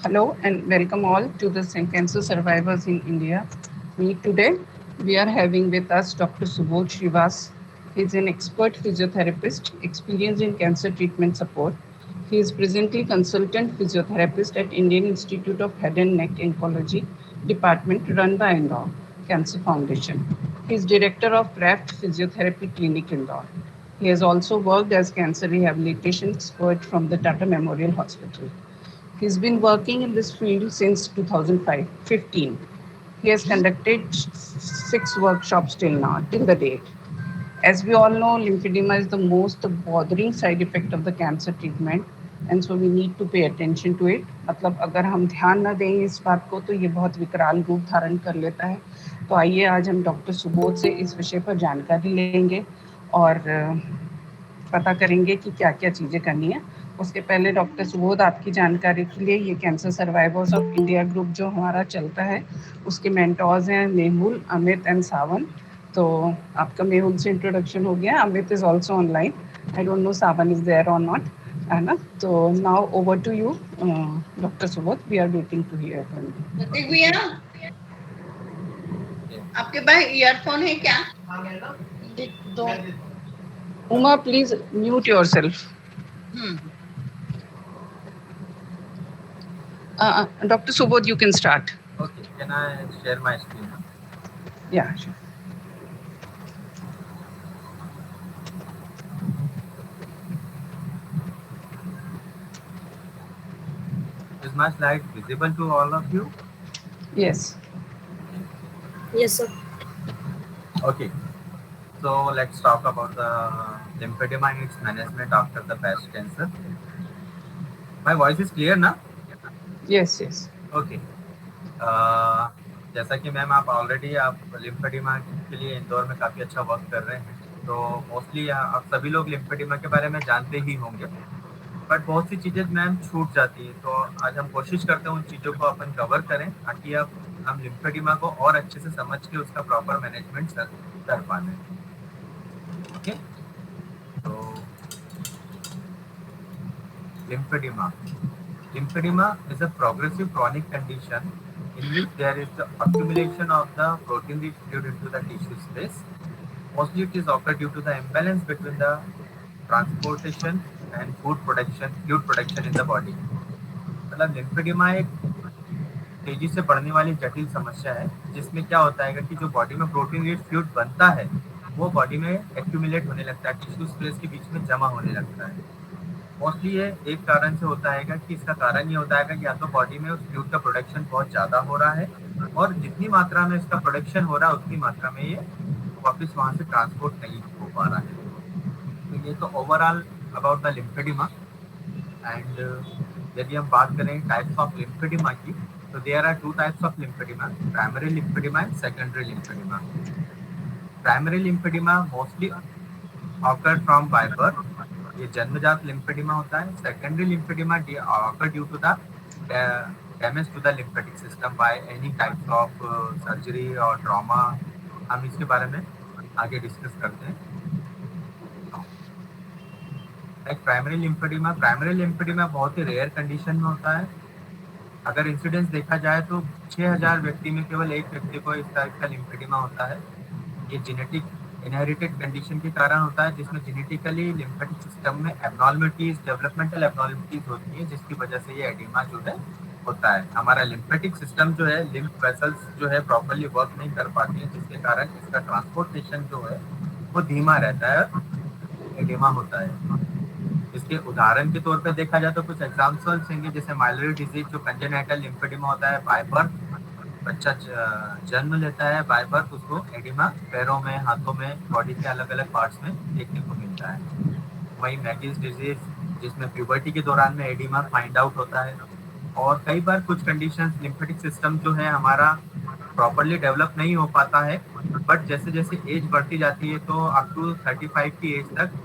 Hello and welcome all to the Cancer Survivors in India. Meet today. We are having with us Dr. Subodh Srivas. He is an expert physiotherapist experienced in cancer treatment support. He is presently consultant physiotherapist at Indian Institute of Head and Neck Oncology Department run by Indore Cancer Foundation. He is director of Craft Physiotherapy Clinic Indore. He has also worked as cancer rehabilitation expert from the Tata Memorial Hospital. He's been working in this field since 2005, 15. He has conducted 6 workshops till the date. As we all know, lymphedema is the most bothering side effect of the cancer treatment, and so we need to pay attention to it. मतलब अगर हम ध्यान ना दें इस बात को तो ये बहुत विकराल रूप धारण कर लेता है. तो आइए आज हम डॉक्टर सुबोध से इस विषय पर जानकारी लेंगे और पता करेंगे कि क्या क्या चीज़ें करनी है. उसके पहले डॉक्टर सुबोध आपकी जानकारी के लिए ये cancer survivors of India group जो हमारा चलता है उसके मेंटोर्स हैं मेहुल, अमित एंड सावन. तो आपका मेहुल से इंट्रोडक्शन हो गया. Amit is also online. I don't know Sawan is there और नॉट, है ना. तो now over to you doctor Subodh. We are waiting to hear from you. Prateek भैया, आपके पास ईयरफोन है क्या? दो. Uma please mute yourself. Doctor Subodh you can start. Okay, can I share my screen now? या sure. Is my slide visible to all of you? Yes. Yes, sir. Okay, so let's talk about the lymphedema and its management after the breast cancer. My voice is clear ना? Yes, yes. Okay. जैसा कि ma'am आप lymphoedema के लिए इंदौर में काफ़ी अच्छा work कर रहे हैं, तो मोस्टली आप सभी लोग लिम्फेडिमा के बारे में जानते ही होंगे, बट बहुत सी चीज़ें मैम छूट जाती हैं. तो आज हम कोशिश करते हैं उन चीज़ों को अपन कवर करें ताकि हम लिम्फेडिमा को और अच्छे से समझ के उसका प्रॉपर मैनेजमेंट कर पाएँ. ओके, तो lymphedema. Lymphedema is a progressive chronic condition in which there is the accumulation of the protein-rich fluid into the tissue space. Mostly it is occurred due to the imbalance between the transportation and fluid production in the body. मतलब lymphoedema एक तेजी से बढ़ने वाली जटिल समस्या है जिसमें क्या होता है कि जो बॉडी में प्रोटीन रिच फ्लूइड बनता है वो बॉडी में एक्यूमुलेट होने लगता है, टिश्यू स्पेस के बीच में जमा होने लगता है. मोस्टली ये एक कारण से होता है कि इसका कारण ये होता है कि या तो बॉडी में उस फ्लूइड का प्रोडक्शन बहुत ज़्यादा हो रहा है और जितनी मात्रा में इसका प्रोडक्शन हो रहा है उतनी मात्रा में ये वापस वहाँ से ट्रांसपोर्ट नहीं हो पा रहा है. तो ये तो overall about the lymphedema. And यदि हम बात करें टाइप्स ऑफ लिम्फेडिमा की, तो there are 2 types of lymphedema, primary lymphedema and secondary lymphedema. Primary lymphedema mostly occur from by birth, ये जन्मजात लिम्फेडिमा होता है. Secondary lymphedema occur due to the damage to the lymphatic system by any types of surgery और trauma. हम इसके बारे में आगे डिस्कस करते हैं. एक प्राइमरी लिम्फेडिमा बहुत ही रेयर कंडीशन में होता है. अगर इंसिडेंस देखा जाए तो 6000 व्यक्ति में केवल एक व्यक्ति को इस टाइप का लिम्फेडिमा होता है. ये जेनेटिक इनहेरिटेड कंडीशन के कारण होता है जिसमें जेनेटिकली लिम्फेटिक सिस्टम में एब्नॉर्मलिटीज, डेवलपमेंटल एब्नॉर्मलिटीज होती है जिसकी वजह से ये एडिमा जो है होता है. हमारा लिम्फेटिक सिस्टम जो है, लिम्फ वेसल्स जो है प्रॉपर्ली वर्क नहीं कर पाती है जिसके कारण इसका ट्रांसपोर्टेशन जो है वो धीमा रहता है और एडिमा होता है. इसके उदाहरण के तौर पे देखा जाए तो कुछ एग्जाम्पल्स होंगे जैसे माइलरी डिजीज जो कंजेनाइटल लिम्फेडिमा होता है. बाय बर्थ बच्चा जन्म लेता है, बाय बर्थ उसको एडिमा पैरों में, हाथों में, बॉडी के अलग अलग पार्ट्स में देखने को मिलता है. वही मैगिस डिजीज जिसमें प्यूबर्टी के दौरान में एडिमा फाइंड आउट होता है. और कई बार कुछ कंडीशंस लिम्फेटिक सिस्टम जो है हमारा प्रॉपरली डेवलप नहीं हो पाता है, बट जैसे जैसे एज बढ़ती जाती है तो अप टू 35 की एज तक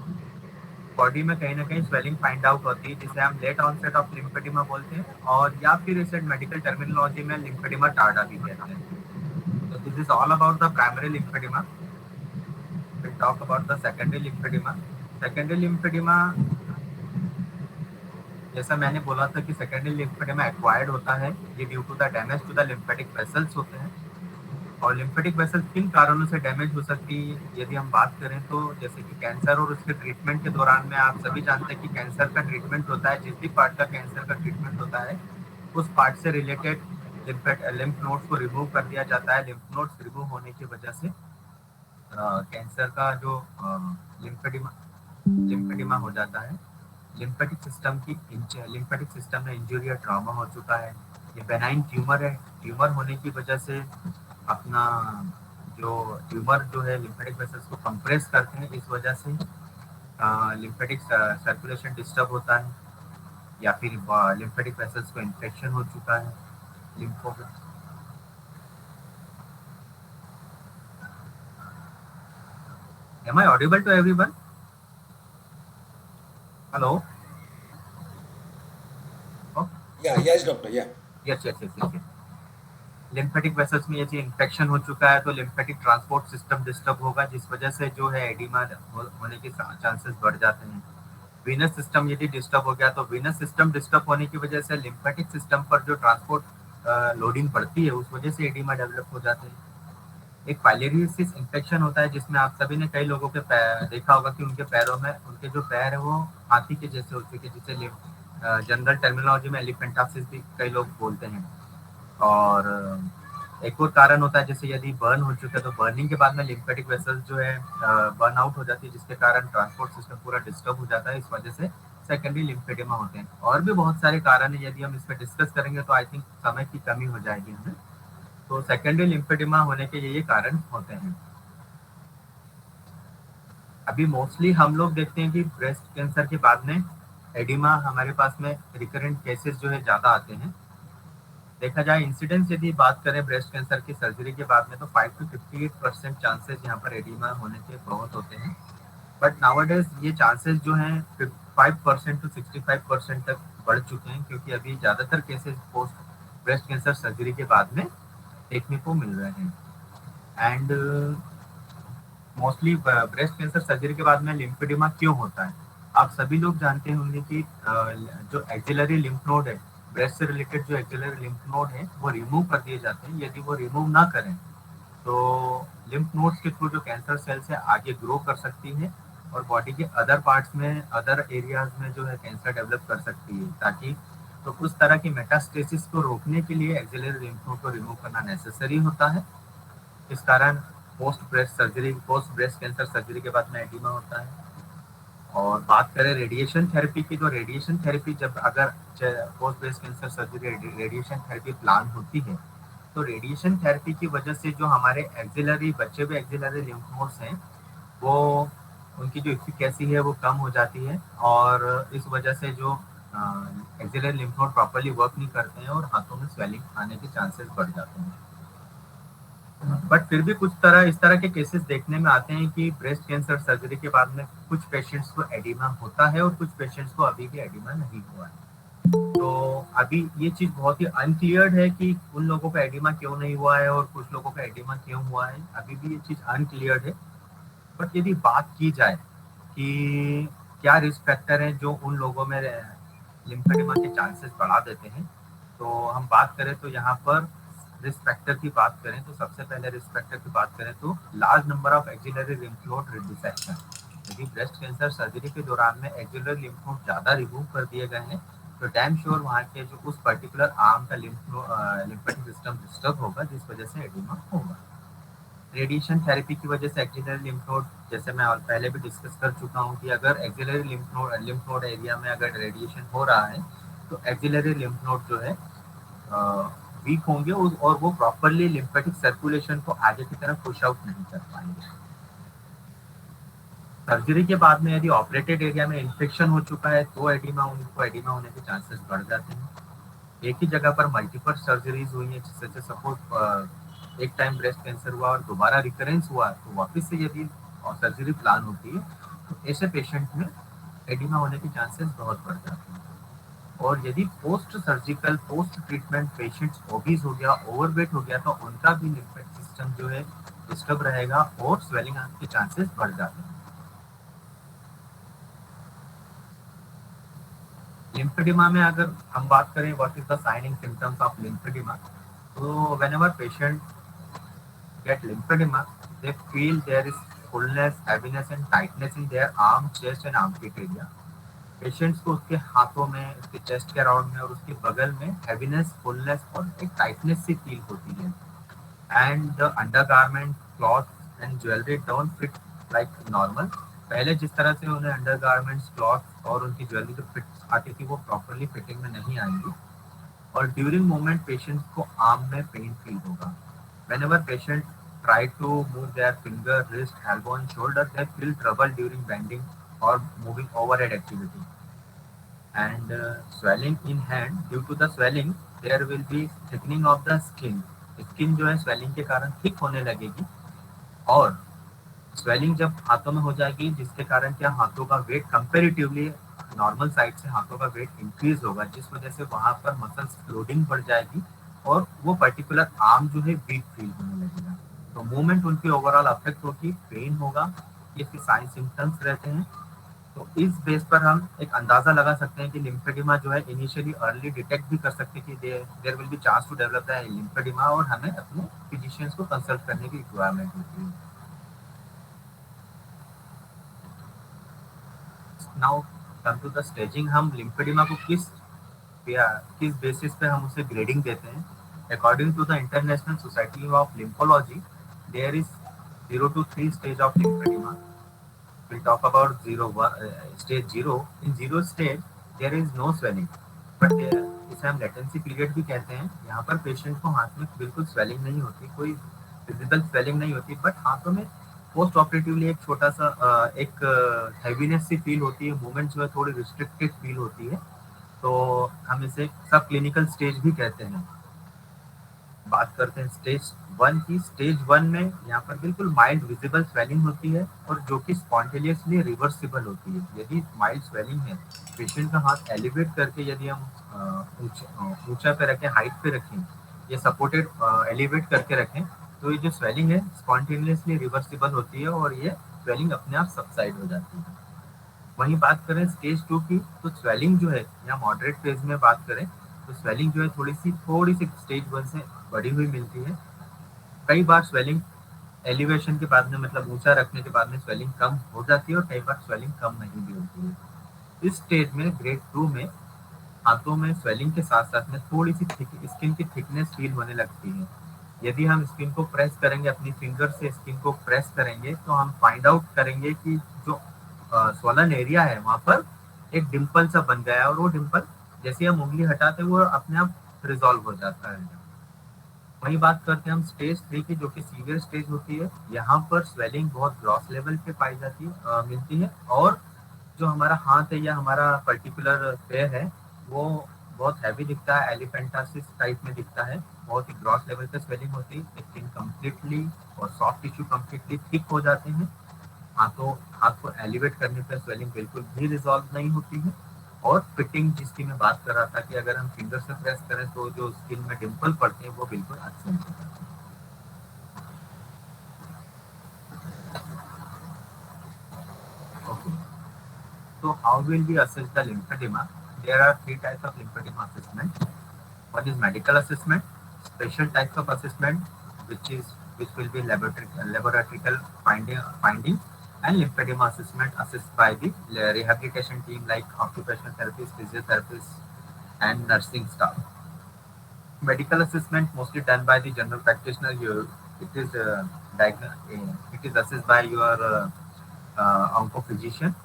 बॉडी में कहीं ना कहीं स्वेलिंग फाइंड आउट होती है जिसे हम लेट ऑनसेट ऑफ लिम्फेडिमा बोलते हैं, और या फिर इसे मेडिकल टर्मिनोलॉजी में लिम्फेडिमा टार्डा भी कहते हैं. तो this is all about the primary lymphedema. We talk about the secondary lymphedema. Secondary lymphedema जैसा मैंने बोला था कि सेकेंडरी लिम्फेडेमा एक्वायर्ड होता है, ये due to the damage to the lymphatic vessels होते हैं। और लिम्फेटिक वेसल्स किन कारणों से डैमेज हो सकती है यदि हम बात करें तो, जैसे कि कैंसर और उसके ट्रीटमेंट के दौरान में आप सभी जानते हैं कि कैंसर का ट्रीटमेंट होता है, जिस भी पार्ट का कैंसर का ट्रीटमेंट होता है उस पार्ट से रिलेटेड लिम्फ नोड्स को रिमूव कर दिया जाता है। लिम्फ नोड्स रिमूव होने की वजह से कैंसर का जो लिम्फेडिमा हो जाता है। लिम्फेटिक सिस्टम में इंजरी या ट्रॉमा हो चुका है, ये बेनाइन ट्यूमर है। ट्यूमर होने की वजह से अपना जो ट्यूमर जो है लिम्फेटिक वेसल्स को कंप्रेस करते हैं, इस वजह से लिम्फेटिक सर्कुलेशन डिस्टर्ब होता है, या फिर लिम्फेटिक वेसल्स को इन्फेक्शन हो चुका है। Lympho Am I audible to everyone? Hello? Oh, Yeah, yes, doctor. Yeah. yes. Lymphatic vessels में यदि इन्फेक्शन हो चुका है तो लिम्फेटिक ट्रांसपोर्ट सिस्टम डिस्टर्ब होगा, जिस वजह से जो है एडिमा होने के चांसेस बढ़ जाते हैं। वीनस सिस्टम यदि डिस्टर्ब हो गया तो वीनस सिस्टम डिस्टर्ब होने की वजह से लिम्फेटिक सिस्टम पर जो ट्रांसपोर्ट लोडिंग पड़ती है उस वजह से एडिमा डेवलप हो जाते हैं। एक फाइलेरियोसिस इन्फेक्शन होता है, जिसमें आप सभी ने कई लोगों के देखा होगा कि उनके पैरों में उनके जो पैर है वो हाथी के जैसे हो चुके, जिसे जनरल टर्मिनोलॉजी में एलिफेंटासिस भी कई लोग बोलते हैं। और एक और कारण होता है, जैसे यदि बर्न हो चुका है तो बर्निंग के बाद में लिम्फेटिक वेसल्स जो है बर्न आउट हो जाती है, जिसके कारण ट्रांसपोर्ट सिस्टम पूरा डिस्टर्ब हो जाता है, इस वजह से सेकेंडरी लिम्फेडेमा होते हैं। और भी बहुत सारे कारण है, यदि हम इस पर डिस्कस करेंगे तो आई थिंक समय की कमी हो जाएगी हमें। तो सेकेंडरी लिम्फेडेमा होने के ये कारण होते हैं। अभी मोस्टली हम लोग देखते हैं कि ब्रेस्ट कैंसर के बाद में एडिमा हमारे पास में रिकरेंट केसेस जो है ज़्यादा आते हैं। देखा जाए इंसिडेंस यदि बात करें ब्रेस्ट कैंसर की सर्जरी के बाद में तो 5 to 58% चांसेस यहाँ पर एडिमा होने के बहुत होते हैं। बट नाउअडेज ये चांसेस जो हैं 5% to 65% तक बढ़ चुके हैं, क्योंकि अभी ज़्यादातर cases post breast cancer surgery के बाद में देखने को मिल रहे हैं। And mostly breast cancer surgery के बाद में लिम्फेडिमा क्यों होता है, आप सभी लोग जानते होंगे कि जो एक्सिलरी लिम्फ नोड है, ब्रेस्ट से रिलेटेड जो एक्सिलरी लिम्फ नोड है वो रिमूव कर दिए जाते हैं। यदि वो रिमूव ना करें तो लिम्फ नोड्स के थ्रू जो कैंसर सेल्स है आगे ग्रो कर सकती है और बॉडी के अदर पार्ट्स में, अदर एरियाज में जो है कैंसर डेवलप कर सकती है। ताकि तो उस तरह की मेटास्टेसिस को रोकने के लिए एक्सिलरी लिम्फ नोड को रिमूव करना नेसेसरी होता है। इस कारण पोस्ट ब्रेस्ट कैंसर सर्जरी के बाद में एडिमा होता है। और बात करें रेडिएशन थेरेपी की, तो रेडिएशन थेरेपी जब अगर post breast cancer surgery radiation therapy plan होती है तो रेडिएशन थेरेपी की वजह से जो हमारे एक्सिलरी बचे हुए एक्सिलरी लिम्फ नोड्स हैं वो उनकी जो एफिकेसी है वो कम हो जाती है, और इस वजह से जो axillary lymph node properly work नहीं करते हैं और हाथों में स्वेलिंग आने के चांसेस बढ़ जाते हैं। बट फिर भी इस तरह के केसेस देखने में आते हैं कि ब्रेस्ट कैंसर सर्जरी के बाद में कुछ पेशेंट्स को एडिमा होता है और कुछ पेशेंट्स को अभी भी एडिमा नहीं हुआ है। तो अभी ये चीज़ बहुत ही अनक्लियर्ड है कि उन लोगों को एडिमा क्यों नहीं हुआ है और कुछ लोगों को एडिमा क्यों हुआ है, अभी भी ये चीज़ अनक्लियर्ड है। बट यदि बात की जाए कि क्या रिस्क फैक्टर हैं जो उन लोगों में लिम्फेडिमा के चांसेस बढ़ा देते हैं, तो हम बात करें तो यहाँ पर रिस्क फैक्टर की बात करें तो सबसे पहले रिस्क फैक्टर की बात करें तो large number of axillary lymph node dissection. यदि ब्रेस्ट कैंसर सर्जरी के दौरान में एक्सिलरी लिम्फ नोड ज़्यादा रिमूव कर दिए गए हैं तो डैम श्योर वहाँ के जो उस पर्टिकुलर आर्म का लिम्फेटिक सिस्टम डिस्टर्ब होगा, जिस वजह से एडिमा होगा। रेडिएशन थेरेपी की वजह से एक्सिलरी लिम्फ नोड, जैसे मैं पहले भी डिस्कस कर चुका हूँ कि अगर एक्सिलरी लिम्फ नोड एरिया में अगर रेडिएशन हो रहा है तो एक्सिलरी लिम्फ नोड जो है वीक होंगे और वो प्रॉपरली लिम्फेटिक सर्कुलेशन को आगे की तरफ पुश आउट नहीं कर पाएंगे। सर्जरी के बाद में यदि ऑपरेटेड एरिया में इन्फेक्शन हो चुका है तो एडिमा होने के चांसेस बढ़ जाते हैं। एक ही जगह पर मल्टीपल सर्जरीज हुई है, जैसे सपोज एक टाइम ब्रेस्ट कैंसर हुआ और दोबारा रिकरेंस हुआ तो वापस से यदि सर्जरी प्लान होती है तो ऐसे पेशेंट में एडिमा होने के चांसेस बहुत बढ़ जाते हैं। और यदि पोस्ट ट्रीटमेंट पेशेंट्स ओबीज हो गया, ओवरवेट हो गया तो उनका भी लिम्फेटिक सिस्टम जो है डिस्टर्ब रहेगा और स्वेलिंग आने के चांसेस बढ़ जाते हैं। लिम्फेडिमा में अगर हम बात करें what is the sign and symptoms of lymphedema, तो whenever patient get lymphedema, they feel there is fullness, heaviness and tightness in their arm, chest and armpit area. Patients को उसके हाथों में, उसके चेस्ट के अराउंड में और उसके बगल में हैवीनेस, फुलनेस और एक टाइटनेस सी फील होती है. And the undergarment, cloth and jewellery don't fit like normal. पहले जिस तरह से उन्हें अंडरगारमेंट्स, क्लॉथ और उनकी ज्वेलरी जो फिट आती थी वो प्रॉपरली फिटिंग में नहीं आएंगी. और ड्यूरिंग मूवमेंट पेशेंट्स को आर्म में पेन फील होगा. Whenever patient try to move their finger, wrist, elbow and shoulder, they feel trouble during bending or moving overhead activity. And swelling in hand, due to the swelling, there will be thickening of the skin. Skin जो है swelling के कारण thick होने लगेगी और swelling जब हाथों में हो जाएगी जिसके कारण क्या हाथों का वेट कंपेरेटिवली नॉर्मल साइड से हाथों का वेट इंक्रीज होगा, जिस वजह से वहां पर मसल्स लोडिंग बढ़ जाएगी और वो पर्टिकुलर आर्म जो है वीक फील होने लगेगा. तो मूवमेंट उनकी ओवरऑल अफेक्ट होगी, पेन होगा, ये इसके साइन सिम्टम्स रहते हैं. तो इस बेस पर हम एक अंदाजा लगा सकते हैं कि लिम्फेडिमा जो है इनिशियली अर्ली डिटेक्ट भी कर सकते हैं कि there will be chance to develop the lymphedema और हमें अपने फिजिशियंस को कंसल्ट करने की रिक्वायरमेंट होती है. Now come to the staging. हम लिम्फेडिमा को किस बेसिस पे हम उसे ग्रेडिंग देते हैं. According to the international society of lymphology, there is 0 to 3 stage of lymphedema. We'll talk about stage 0. In 0 stage, there is no swelling, but इसे हम लेटेंसी पीरियड भी कहते हैं. यहाँ पर पेशेंट को हाथ में बिल्कुल स्वेलिंग नहीं होती, कोई विजिबल स्वेलिंग नहीं होती, बट हाथों में पोस्ट ऑपरेटिवली एक छोटा सा एक हैवीनेस सी फील होती है. मूवमेंट जो है थोड़ी रिस्ट्रिक्टेड फील होती है. तो हम इसे सब क्लिनिकल स्टेज भी कहते हैं. बात करते हैं स्टेज 1 की. स्टेज 1 में यहाँ पर बिल्कुल माइल्ड विजिबल स्वेलिंग होती है और जो कि स्पॉन्टेनियसली रिवर्सिबल होती है. यदि माइल्ड स्वेलिंग है, पेशेंट का हाथ एलिवेट करके यदि हम ऊंचा पे रखें, हाइट पे रखें या सपोर्टेड एलिवेट करके रखें, तो ये जो स्वेलिंग है स्पॉन्टेनियसली रिवर्सिबल होती है और ये स्वेलिंग अपने आप सबसाइड हो जाती है. वहीं बात करें स्टेज 2 की, तो स्वेलिंग जो है या मॉडरेट फेज में बात करें तो स्वेलिंग जो है थोड़ी सी स्टेज 1 से बढ़ी हुई मिलती है. कई बार स्वेलिंग एलिवेशन के बाद में, मतलब ऊंचा रखने के बाद में स्वेलिंग कम हो जाती है और कई बार स्वेलिंग कम नहीं भी होती है. इस स्टेज में ग्रेड 2 में हाथों में स्वेलिंग के साथ साथ में थोड़ी सी स्किन की थिकनेस फील होने लगती है. यदि हम स्किन को प्रेस करेंगे, अपनी फिंगर से स्किन को प्रेस करेंगे, तो हम फाइंड आउट करेंगे कि जो स्वॉलन एरिया है वहां पर एक डिम्पल सा बन गया है और वो डिम्पल जैसे हम उंगली हटाते हैं वो अपने आप रिजॉल्व हो जाता है. वही बात करते हैं हम स्टेज 3 की, जो कि सीवियर स्टेज होती है. यहाँ पर स्वेलिंग बहुत ग्रॉस लेवल पे पाई जाती है, मिलती है और जो हमारा हाथ है या हमारा पर्टिकुलर पैर है वो बहुत हैवी दिखता है, एलिफेंटासिस टाइप में दिखता है. बहुत ही ग्रॉस लेवल पे स्वेलिंग होती है. स्किन कम्प्लीटली और सॉफ्ट टिश्यू कम्प्लीटली थिक हो जाते हैं. हाथ को एलिवेट करने पर स्वेलिंग बिल्कुल भी रिजॉल्व नहीं होती है. और फिटिंग जिसकी मैं बात कर रहा था कि अगर हम फिंगर से प्रेस करें तो जो स्किन में डिम्पल पड़ते हैं वो बिल्कुल अच्छे हो जाते हैं. Okay. So how will we assess the lymphedema? There are 3 types of lymphedema assessment. One is medical assessment, special types of assessment, which will be laboratorical finding, and lymphedema assessment assessed by the rehabilitation team like occupational therapists, physiotherapists, and nursing staff. Medical assessment mostly done by the general practitioner. It is it is assessed by your oncophysician,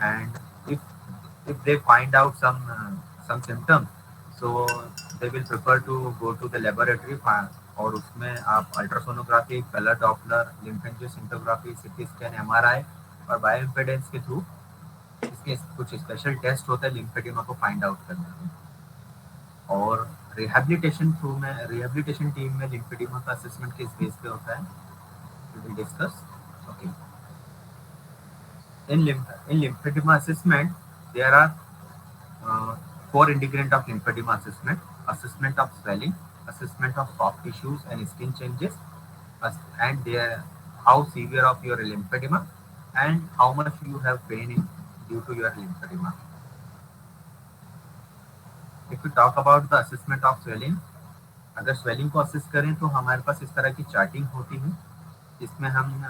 and if they find out some symptoms, so they will prefer to go to the laboratory. और उसमें आप ultrasonography, colour Doppler, लिम्फेंजियोसिंटोग्राफी, CT scan, MRI और बायोइम्पेडेंस के through इसके कुछ special test होता है lymphoedema को फाइंड आउट करने में. और रिहेबिलिटेशन टीम में लिम्फेडिमा का असेसमेंट किस बेस पे होता है, we will discuss. Okay. In lymphedema assessment, there are 4 ingredients of lymphedema assessment: assessment of swelling, assessment of soft tissues and skin changes, and how severe of your lymphedema, and how much you have pain due to your lymphedema. If you talk about the assessment of swelling, अगर swelling को assess करें तो हमारे पास इस तरह की charting होती है। इसमें हम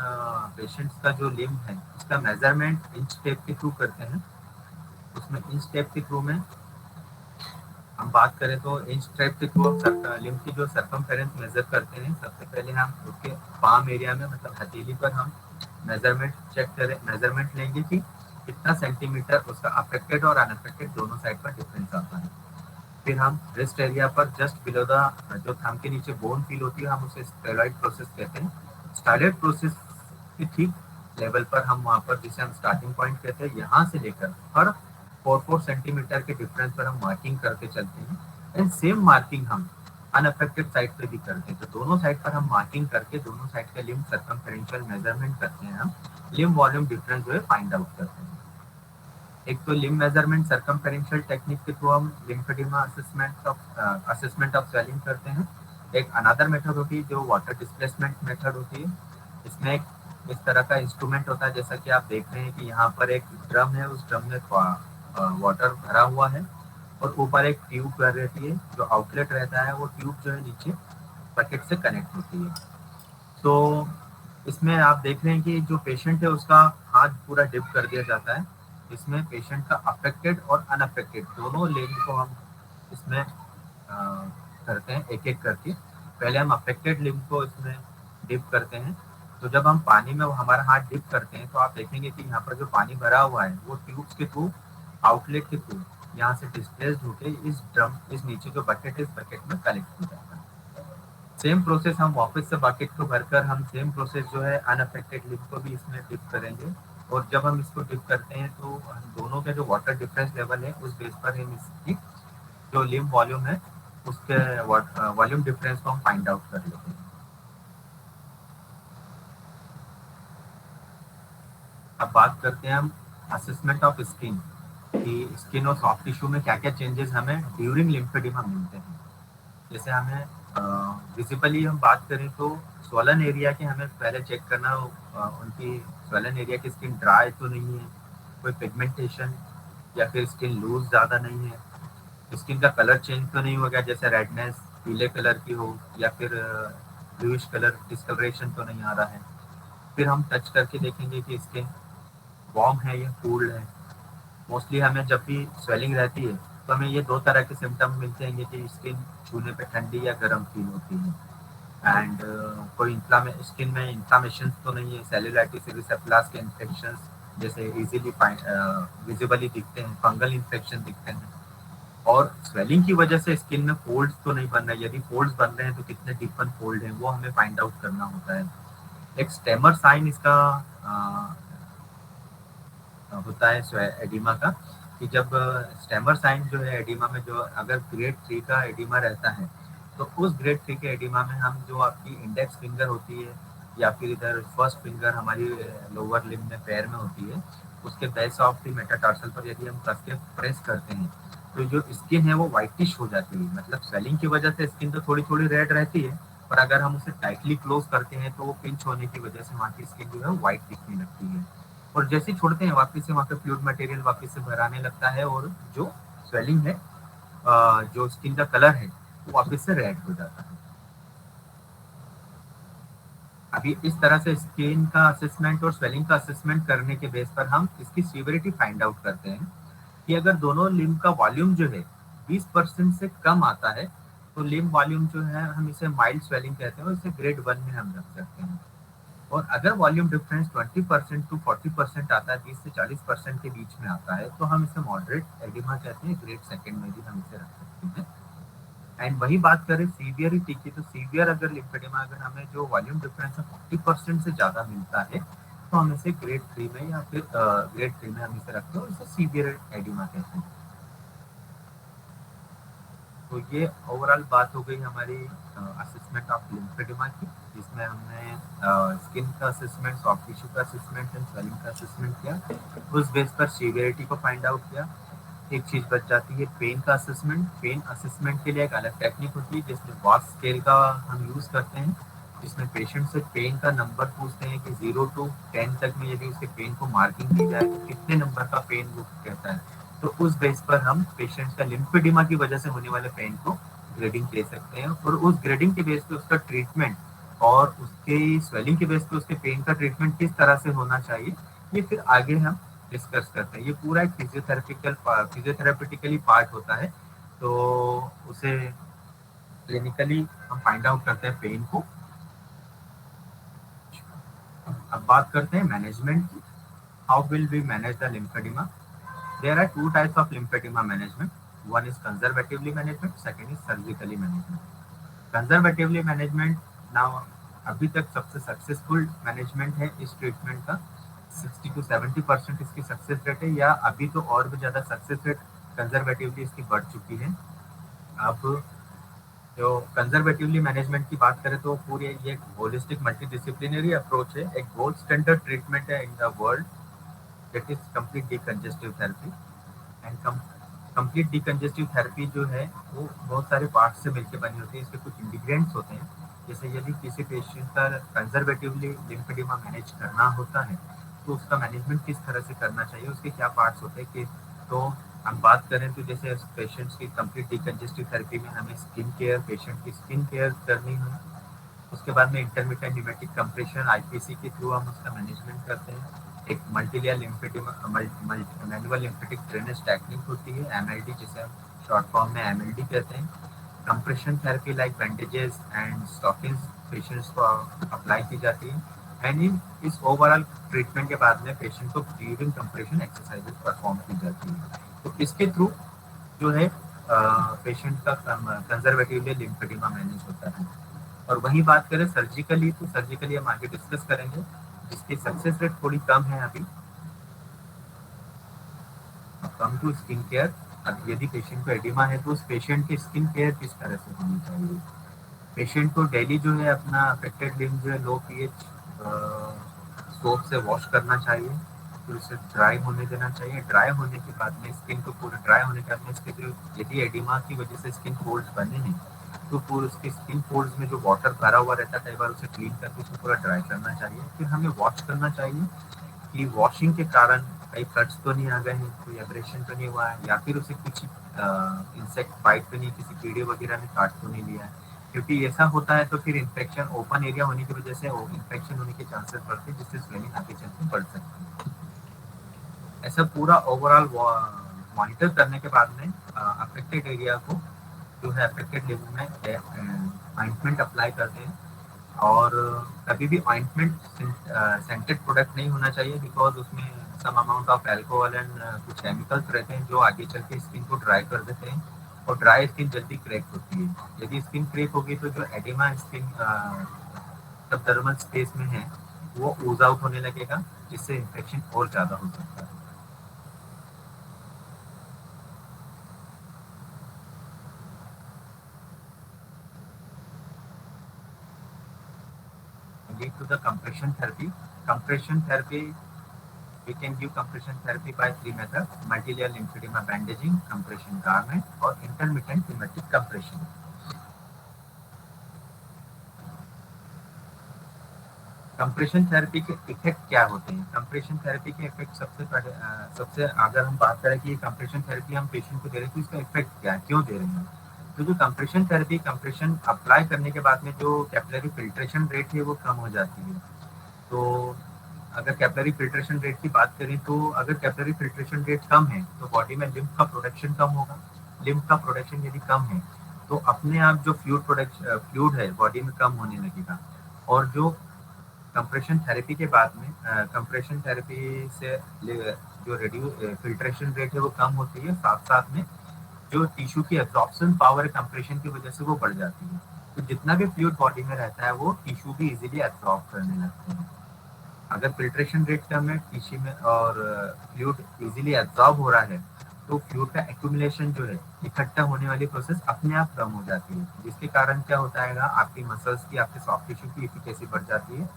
पेशेंट्स का जो लिम्ब है उसका मेजरमेंट इंच टेप के थ्रू करते हैं। उसमें इंच टेप के थ्रू में हम बात करें तो इंच टेप के थ्रू लिम्ब की जो सर्कमफेरेंस मेजर करते हैं। सबसे पहले हम उसके पाम एरिया में मतलब हथेली पर हम मेजरमेंट चेक करें, मेजरमेंट लेंगे कि कितना सेंटीमीटर उसका अफेक्टेड और अनअफेक्टेड दोनों साइड पर डिफरेंस आता है। फिर हम रिस्ट एरिया पर जस्ट बिलो द जो थंब के नीचे बोन फील होती है हम उसे स्टेरॉइड प्रोसेस कहते हैं। स्टेरॉइड प्रोसेस के ठीक लेवल पर हम वहाँ पर जिसे हम स्टार्टिंग पॉइंट कहते हैं यहाँ से लेकर हर 4 सेंटीमीटर के डिफरेंस पर हम मार्किंग करते चलते हैं। एंड सेम मार्किंग हम अनअफेक्टेड साइड पे भी करते हैं। तो दोनों साइड पर हम मार्किंग करके दोनों साइड का लिम्ब सर्कमफेरेंशियल मेजरमेंट करते हैं। हम लिम्ब वॉल्यूम डिफरेंस जो है फाइंड आउट करते हैं। एक तो लिम्ब मेजरमेंट सर्कमफेरेंशियल टेक्निक के थ्रू हम लिम्फेडिमा असेसमेंट ऑफ स्वेलिंग करते हैं। एक अनदर मेथड होती है जो वाटर डिस्प्लेसमेंट मेथड होती है। इसमें एक इस तरह का इंस्ट्रूमेंट होता है जैसा कि आप देख रहे हैं कि यहाँ पर एक ड्रम है, उस ड्रम में वाटर भरा हुआ है और ऊपर एक ट्यूब रहती है। जो आउटलेट रहता है वो ट्यूब जो है नीचे बकेट से कनेक्ट होती है। तो इसमें आप देख रहे हैं कि जो पेशेंट है उसका हाथ पूरा डिप कर दिया जाता है। इसमें पेशेंट का अफेक्टेड और अनअफेक्टेड दोनों लिम्ब को हम इसमें करते हैं एक एक करके। पहले हम अफेक्टेड लिम्ब को इसमें डिप करते हैं। तो जब हम पानी में हमारा हाथ डिप करते हैं तो आप देखेंगे कि यहाँ पर जो पानी भरा हुआ है वो ट्यूब्स के थ्रू आउटलेट के थ्रू यहाँ से डिस्प्लेस्ड होके इस नीचे जो बकेट है इस बकेट में कलेक्ट हो जाता है। सेम प्रोसेस हम वापस से बकेट को भरकर हम सेम प्रोसेस जो है अनअफेक्टेड लिम्ब को भी इसमें डिप करेंगे। और जब हम इसको डिप करते हैं तो हम दोनों के जो वाटर डिफरेंस लेवल है उस बेस पर हम इसकी जो लिम्ब वॉल्यूम है उसके वॉल्यूम डिफरेंस को हम फाइंड आउट कर लेते हैं। अब बात करते हैं हम असेसमेंट ऑफ स्किन कि स्किन और सॉफ्ट टिश्यू में क्या क्या चेंजेस हमें ड्यूरिंग लिम्फेडिमा मिलते हैं। जैसे हमें विजिबली हम बात करें तो स्वलन एरिया के हमें पहले चेक करना उनकी स्वलन एरिया की स्किन ड्राई तो नहीं है, कोई पिगमेंटेशन या फिर स्किन लूज ज़्यादा नहीं है, स्किन का कलर चेंज तो नहीं हो गया जैसे रेडनेस पीले कलर की हो या फिर ब्लूइश कलर डिस्कलरेशन तो नहीं आ रहा है। फिर हम टच करके देखेंगे कि स्किन वार्म है या कूल्ड है। मोस्टली हमें जब भी स्वेलिंग रहती है तो हमें ये दो तरह के सिम्टम मिलते हैं कि स्किन छूने पे ठंडी या गर्म फील होती है। एंड कोई स्किन में इन्फ्लामेशन तो नहीं है, सेलुलाइटिस एरिथ्रोब्लास्ट के इन्फेक्शन जैसे इजीली विजिबली दिखते हैं, फंगल इन्फेक्शन दिखते हैं। और स्वेलिंग की वजह से स्किन में फोल्ड्स तो नहीं बन रहे, यदि फोल्ड्स बन रहे हैं तो कितने डीपन फोल्ड है वो हमें फाइंड आउट करना होता है। एक स्टेमर साइन इसका होता है एडिमा का कि जब स्टेमर साइन जो है एडिमा में जो अगर ग्रेड 3 का एडिमा रहता है तो उस ग्रेड 3 के एडिमा में हम जो आपकी इंडेक्स फिंगर होती है या फिर इधर फर्स्ट फिंगर हमारी लोअर लिम्ब में पैर में होती है उसके बेस ऑफ द मेटाटार्सल पर यदि हम कस के प्रेस करते हैं तो जो स्किन है वो वाइटिश हो जाती है। मतलब स्वेलिंग की वजह से स्किन तो थोड़ी थोड़ी रेड रहती है पर अगर हम उसे टाइटली क्लोज करते हैं तो वो पिंच होने की वजह से वहाँ की स्किन जो है वाइट दिखने लगती है। और जैसे छोड़ते हैं वापस से वहाँ पे फ्लूइड मटेरियल वापस से भराने लगता है और जो स्वेलिंग है जो स्किन का कलर है वो वापस से रेड हो जाता है। अभी इस तरह से स्किन का असेसमेंट और स्वेलिंग का असेसमेंट करने के बेस पर हम इसकी सीवियरिटी फाइंड आउट करते हैं कि अगर दोनों लिम्ब का वॉल्यूम जो है 20% से कम आता है तो लिम्ब वॉल्यूम जो है हम इसे माइल्ड स्वेलिंग कहते हैं और इसे ग्रेड 1 में हम रख सकते हैं। और अगर वॉल्यूम डिफरेंस 20% टू 40% आता है, 20 से 40% के बीच में आता है तो हम इसे मॉडरेट एडिमा कहते हैं, ग्रेड 2 में भी हम इसे रख सकते हैं। एंड वही बात करें सीवियरिटी की तो सीवियर अगर लिम्फेडिमा अगर हमें जो वॉल्यूम डिफरेंस है 40% से ज़्यादा मिलता है तो हम इसे ग्रेड 3 में या फिर ग्रेड 3 में हम इसे रखते हैं और इसे सीवियर एडिमा कहते हैं। तो ये ओवरऑल बात हो गई हमारी असेसमेंट ऑफ लिम्फेडिमा की जिसमें हमने स्किन का असेसमेंट, सॉफ्ट टिश्यू का असेसमेंट एंड स्वेलिंग का असेसमेंट किया। उस बेस पर सीवियरिटी को फाइंड आउट किया। एक चीज़ बच जाती है पेन का असेसमेंट। पेन असेसमेंट के लिए एक अलग टेक्निक होती है जिसमें वॉस स्केल का हम यूज़ करते हैं जिसमें पेशेंट से पेन का नंबर पूछते हैं कि 0 to 10 तक में यदि उसके पेन को मार्किंग दी जाए तो कितने नंबर का पेन वो कहता है। तो उस बेस पर हम पेशेंट का लिम्फेडिमा की वजह से होने वाले पेन को ग्रेडिंग दे सकते हैं, और उस ग्रेडिंग के बेस पे उसका ट्रीटमेंट और उसके स्वेलिंग के बेस पे उसके पेन का ट्रीटमेंट किस तरह से होना चाहिए, ये फिर आगे हम डिस्कस करते हैं। ये पूरा एक फिजियोथेरेपिटिकली पार्ट होता है, तो उसे क्लिनिकली हम फाइंड आउट करते हैं पेन को। अब बात करते हैं मैनेजमेंट की। How will we manage the lymphedema? There are two types of lymphedema management. One is conservatively management, second is surgically management. Conservatively management now अभी तक सबसे सक्सेसफुल मैनेजमेंट है इस ट्रीटमेंट का। 60 to 70% इसकी सक्सेस रेट है, या अभी तो और भी ज़्यादा सक्सेस रेट कंजर्वेटिवली इसकी बढ़ चुकी है। अब जो कंजर्वेटिवली मैनेजमेंट की बात करें तो पूरी ये एक होलिस्टिक मल्टीडिसिप्लिनरी अप्रोच है, एक गोल्ड स्टैंडर्ड ट्रीटमेंट है in the world, that is complete decongestive therapy. And complete decongestive therapy जो है वो बहुत सारे पार्ट्स से मिलकर बनी होती है। इसके कुछ इंग्रेडिएंट्स होते हैं, जैसे यदि किसी पेशेंट का कंजर्वेटिवली लिम्फेडिमा मैनेज करना होता है तो उसका मैनेजमेंट किस तरह से करना चाहिए, उसके क्या पार्ट्स होते हैं। कि तो हम बात करें तो जैसे पेशेंट्स की कंप्लीट डिकंजेस्टिव थेरेपी में हमें स्किन केयर, पेशेंट की स्किन केयर करनी है। उसके बाद में इंटरमिटेंट न्यूमेटिक कंप्रेशन आईपीसी के थ्रू हम उसका मैनेजमेंट करते हैं। एक multilayer lymphoedema manual lymphatic drainage technique होती है, एमएलडी, जिसे हम शॉर्ट फॉर्म में एमएलडी कहते हैं। Compression therapy like bandages and stockings patients को अप्लाई की जाती है। एंड इन इस ओवरऑल ट्रीटमेंट के बाद में पेशेंट को ब्रीदिंग कंप्रेशन एक्सरसाइजेस परफॉर्म की जाती है। तो इसके थ्रू जो है पेशेंट का कंजर्वेटिवली लिम्फेडिमा मैनेज होता है। और वही बात करें सर्जिकली, तो सर्जिकली हम आगे डिस्कस करेंगे, जिसकी सक्सेस रेट थोड़ी कम है अभी। Come to skin care. अब यदि पेशेंट को एडिमा है तो उस पेशेंट की स्किन केयर किस तरह से होनी चाहिए। पेशेंट को डेली जो है अपना अफेक्टेड लिम्ब जो है लो पीएच सोप से वॉश करना चाहिए, फिर उसे ड्राई होने देना चाहिए। ड्राई होने के बाद में स्किन को पूरा ड्राई होने के बाद में इसके जो यदि एडिमा की वजह से स्किन फोल्ड्स बने हैं तो पूरे उसके स्किन फोल्ड्स में जो वाटर भरा हुआ रहता है कई बार उसे क्लीन करके उसको पूरा ड्राई करना चाहिए। फिर हमें वॉश करना चाहिए कि वॉशिंग के कारण कई कट्स तो नहीं आ गए हैं, कोई एब्रेशन तो नहीं हुआ है, या फिर उसे कुछ इंसेक्ट बाइट तो नहीं, किसी कीड़े वगैरह ने काट तो नहीं लिया है। क्योंकि ऐसा होता है तो फिर इन्फेक्शन ओपन एरिया होने की वजह से इन्फेक्शन होने के चांसेस बढ़ते हैं, जिससे स्वेलिंग आगे चलकर बढ़ सकती है। ऐसा पूरा ओवरऑल मॉनिटर करने के बाद में अफेक्टेड एरिया को जो है अफेक्टेड लेवल में ऑइंटमेंट अप्लाई करते हैं। और कभी भी ऑइंटमेंट सेंटेड प्रोडक्ट नहीं होना चाहिए, बिकॉज उसमें some amount of alcohol and कुछ केमिकल्स रहते हैं जो आगे चल के स्किन को ड्राई कर देते हैं, और ड्राई स्किन जल्दी क्रैक होती है। यदि स्किन क्रैक होगी तो जो एडिमा स्किन सबडर्मल स्पेस में है वो ऊज आउट होने लगेगा, जिससे इन्फेक्शन और ज़्यादा हो सकता है। Lead to the compression therapy. Compression therapy, we can give compression therapy by three methods: multilayer lymphedema bandaging, compression garment, और intermittent pneumatic compression. Compression therapy के इफेक्ट क्या होते हैं? कंप्रेशन थेरेपी के इफेक्ट सबसे अगर हम बात करें कि कंप्रेशन थेरेपी हम पेशेंट को दे रहे हैं तो इसका इफेक्ट क्या है, क्यों दे रहे हैं? तो जो कंप्रेशन थेरेपी, कंप्रेशन अप्लाई करने के बाद में जो कैपिलरी फिल्ट्रेशन रेट है वो कम हो जाती है। तो अगर कैपिलरी फिल्ट्रेशन रेट की बात करें तो अगर कैपिलरी फिल्ट्रेशन रेट कम है तो बॉडी में लिम्फ का प्रोडक्शन कम होगा। लिम्फ का प्रोडक्शन यदि कम है तो अपने आप जो फ्लूइड है बॉडी में कम होने लगेगा। और जो कंप्रेशन थेरेपी के बाद में कंप्रेशन थेरेपी से जो फिल्ट्रेशन रेट है वो कम होती है, साथ साथ में जो टिश्यू की एब्जॉर्प्शन पावर कंप्रेशन की वजह से वो बढ़ जाती है। तो जितना भी फ्लूइड बॉडी में रहता है वो टिश्यू भी इजीली एब्जॉर्ब करने लगते हैं। अगर फिल्ट्रेशन रेट कम है टिश्यू में और फ्लूइड इजीली एब्जॉर्ब हो रहा है तो फ्लूइड का एक्यूमुलेशन जो है इकट्ठा होने वाली प्रोसेस अपने आप कम हो जाती है, जिसके कारण क्या होता है आपकी मसल्स की, आपके सॉफ्ट टिश्यू की एफिकेसी बढ़ जाती है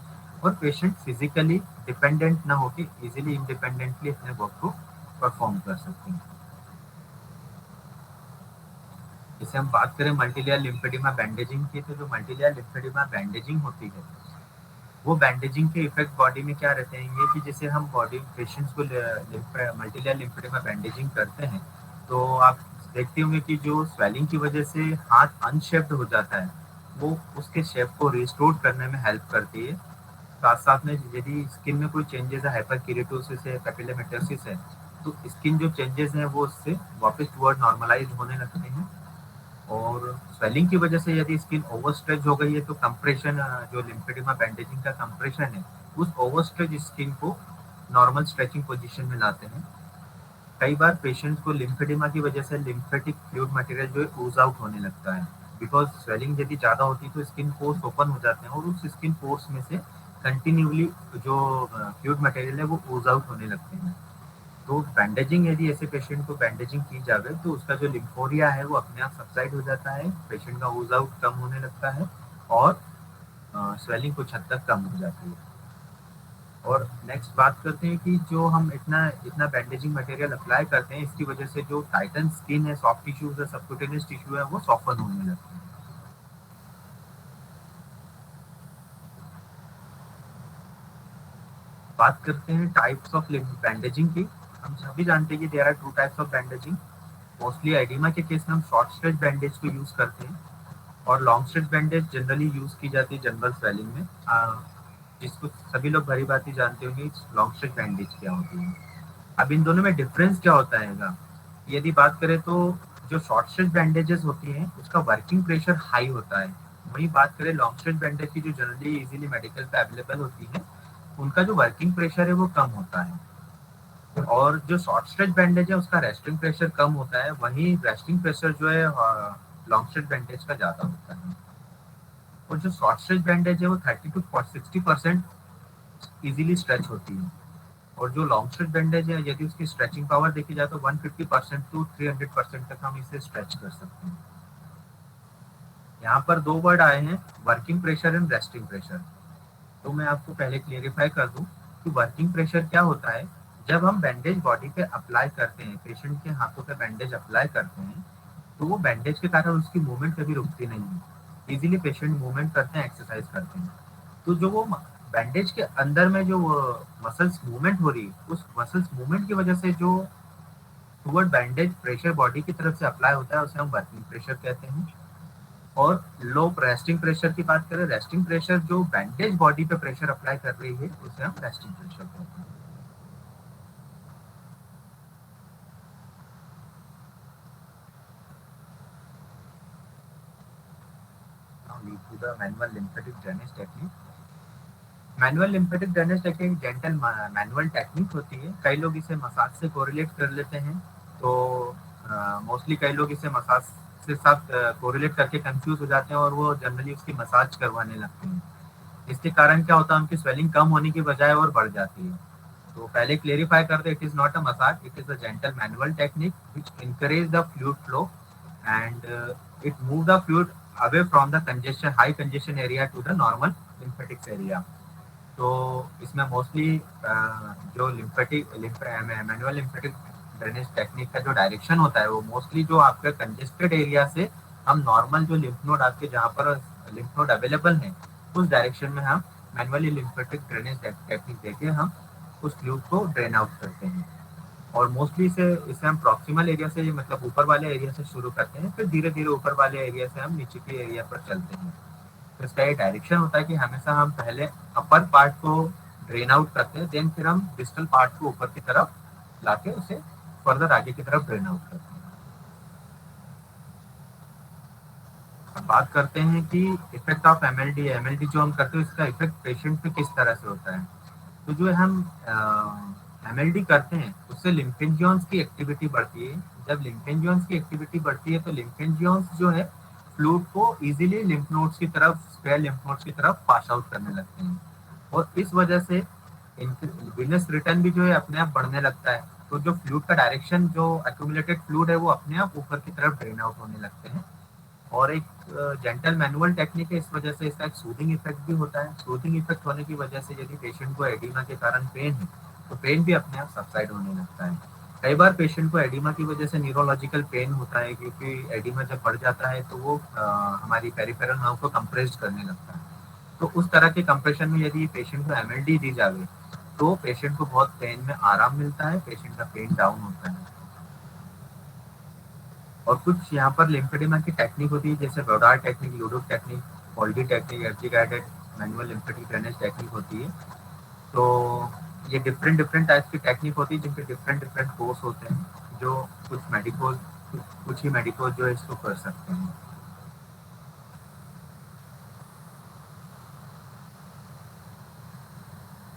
और पेशेंट फिजिकली डिपेंडेंट ना होकर इजीली इंडिपेंडेंटली अपने वर्क को परफॉर्म कर सकते हैं। जैसे हम बात करें मल्टीलेयर लिम्फेडिमा बैंडेजिंग की, तो जो मल्टीलेयर लिम्फेडिमा बैंडेजिंग होती है वो बैंडेजिंग के इफेक्ट बॉडी में क्या रहते हैं, ये कि जैसे हम बॉडी पेशेंट्स को मल्टीलेयर लिम्फेडेमा बैंडेजिंग करते हैं तो आप देखते होंगे कि जो स्वेलिंग की वजह से हाथ अनशेप्ड हो जाता है, वो उसके शेप को रिस्टोर करने में हेल्प करती है। साथ साथ में यदि स्किन में कोई चेंजेस है, हाइपरकेरेटोसिस है, पैपिलोमेटोसिस है, तो स्किन जो चेंजेस हैं वो उससे वापस टुवर्ड नॉर्मलाइज होने लगते हैं। और स्वेलिंग की वजह से यदि स्किन ओवरस्ट्रेच हो गई है तो कंप्रेशन, जो लिम्फेडेमा बैंडेजिंग का कंप्रेशन है, उस ओवरस्ट्रेच स्किन को नॉर्मल स्ट्रेचिंग पोजीशन में लाते हैं। कई बार पेशेंट को लिम्फेडेमा की वजह से लिम्फेटिक फ्लूइड मटेरियल जो है ooze आउट होने लगता है, बिकॉज स्वेलिंग यदि ज़्यादा होती है तो स्किन पोर्स ओपन हो जाते हैं और उस स्किन पोर्स में से कंटिन्यूली जो फ्लूइड मटेरियल है वो ooze आउट होने लगते हैं। तो बैंडेजिंग, यदि ऐसे पेशेंट को बैंडेजिंग की जाए तो उसका जो लिम्फोरिया है वो अपने आप सबसाइड हो जाता है, पेशेंट का ooze आउट कम होने लगता है और स्वेलिंग कुछ हद तक कम हो जाती है। और नेक्स्ट बात करते हैं कि जो हम इतना इतना बैंडेजिंग मटेरियल अप्लाई करते हैं, इसकी वजह से जो टाइटन स्किन है, सॉफ्ट टिश्यूज है, सबक्यूटेनियस टिश्यू है, वो सॉफ्टन होने लगते हैं। बात करते हैं टाइप्स ऑफ बैंडेजिंग की। हम सभी जानते हैं कि there are two types of bandaging. Mostly edema के केस में हम शॉर्ट स्ट्रेच बैंडेज को यूज करते हैं और long stretch bandage generally use की जाती है जनरल स्वेलिंग में, जिसको सभी लोग भली भांति जानते होंगे लॉन्ग स्ट्रेच बैंडेज क्या होती है। अब इन दोनों में डिफरेंस क्या होता है? यदि बात करें तो जो शॉर्ट स्ट्रेच बैंडेजेस होती हैं उसका वर्किंग प्रेशर हाई होता है, वहीं बात करें लॉन्ग स्ट्रेच बैंडेज की जो जनरली इजीली मेडिकल पे अवेलेबल होती है, उनका जो वर्किंग प्रेशर है वो कम होता है। और जो शॉर्ट स्ट्रेच बैंडेज है उसका रेस्टिंग प्रेशर कम होता है, वहीं रेस्टिंग प्रेशर जो है लॉन्ग स्ट्रेच बैंडेज का ज़्यादा होता है। और जो शॉर्ट स्ट्रेच बैंडेज है वो 30 to 60% इजीली स्ट्रेच होती है, और जो लॉन्ग स्ट्रेच बैंडेज है यदि उसकी स्ट्रेचिंग पावर देखी जाए तो 150% to 300% तक हम इसे स्ट्रेच कर सकते हैं। यहाँ पर दो वर्ड आए हैं, working pressure and resting pressure. तो मैं आपको पहले क्लियरिफाई कर दूं कि वर्किंग प्रेशर क्या होता है। जब हम बैंडेज बॉडी पे अप्लाई करते हैं, पेशेंट के हाथों पे बैंडेज अप्लाई करते हैं, तो वो बैंडेज के कारण उसकी मूवमेंट कभी रुकती नहीं है, इजीली पेशेंट मूवमेंट करते हैं, एक्सरसाइज करते हैं। तो जो वो बैंडेज के अंदर में जो मसल्स मूवमेंट हो रही है, उस मसल्स मूवमेंट की वजह से जो टुवर्ड बैंडेज प्रेशर बॉडी की तरफ से अप्लाई होता है उसे हम वर्किंग प्रेशर कहते हैं। और लो रेस्टिंग प्रेशर की बात करें, रेस्टिंग प्रेशर जो बैंडेज बॉडी पे प्रेशर अप्लाई कर रही है उसे हम रेस्टिंग प्रेशर कहते हैं। Manual lymphatic drainage technique. Manual lymphatic drainage technique gentle manual technique होती है। कई लोग इसे मसाज से कोरिलेट कर लेते हैं, तो मोस्टली कई लोग इसे मसाज से साथ कोरिलेट करके कंफ्यूज हो जाते हैं और वो जनरली उसकी मसाज करवाने लगते हैं। इसके कारण क्या होता है, उनकी स्वेलिंग कम होने की बजाय और बढ़ जाती है। तो पहले क्लेरिफाई कर दे, it is not a massage, it is a gentle manual technique which encourage the fluid flow and it move the fluid away from the congestion high congestion area to the normal lymphatic area। तो इसमें mostly जो manual lymphatic drainage technique का जो direction होता है वो mostly जो आपके कंजेस्टेड एरिया से हम नॉर्मल जो लिम्फ नोड आपके जहाँ पर लिम्फ नोड अवेलेबल है उस डायरेक्शन में हम मैनुअली लिम्फेटिक ड्रेनेज टेक्निक देके हम उस फ्लूइड को ड्रेन आउट करते हैं। और मोस्टली इसे हम प्रॉक्सिमल एरिया से, मतलब ऊपर वाले एरिया से शुरू करते हैं, फिर धीरे धीरे ऊपर वाले एरिया से हम नीचे के एरिया पर चलते हैं। तो इसका ये डायरेक्शन होता है कि हमेशा हम पहले अपर पार्ट को ड्रेन आउट करते हैं, देन फिर हम डिस्टल पार्ट को ऊपर की तरफ लाके उसे फर्दर आगे की तरफ ड्रेन आउट करते हैं। अब बात करते हैं कि इफेक्ट ऑफ एमएलडी। एमएलडी जो हम करते हैं इसका इफेक्ट पेशेंट पे किस तरह से होता है। तो जो हम एमएलडी करते हैं उससे लिम्फेंजियंस की एक्टिविटी बढ़ती है। जब लिम्फेंजियंस की एक्टिविटी बढ़ती है तो लिम्फेंजियंस जो है फ्लूइड को इजीली लिम्फ नोड्स की तरफ, स्क्वायर लिम्फ नोड्स की तरफ पास आउट करने लगते हैं, और इस वजह से विनस रिटर्न भी जो है अपने आप बढ़ने लगता है। तो जो फ्लूइड का डायरेक्शन, जो एक्यूमुलेटेड फ्लूइड है वो अपने आप ऊपर की तरफ ड्रेन आउट होने लगते हैं। और एक जेंटल मैनुअल टेक्निक है, इस वजह से इसका एक सूदिंग इफेक्ट भी होता है। सूदिंग इफेक्ट होने की वजह से यदि पेशेंट को एडिमा के कारण पेन है तो पेन भी अपने आप सबसाइड होने लगता है। कई बार पेशेंट को एडिमा की वजह से न्यूरोलॉजिकल पेन होता है, क्योंकि एडिमा जब बढ़ जाता है तो वो हमारी पेरिफेरल नर्व को कंप्रेस्ड करने लगता है। तो उस तरह के कंप्रेशन में यदि पेशेंट को एमएलडी दी जाए तो पेशेंट को बहुत पेन में आराम मिलता है, पेशेंट का पेन डाउन होता है। और कुछ यहाँ पर लिम्फेडिमा की टेक्निक होती है, जैसे Goddard technique, Leduc technique, Foldi technique, FG guided manual lymphatic drainage technique होती है। तो ये डिफरेंट डिफरेंट टाइप्स की टेक्निक होती है जिनके डिफरेंट डिफरेंट कोर्स होते हैं, जो कुछ ही मेडिकोल जो है इसको कर सकते हैं।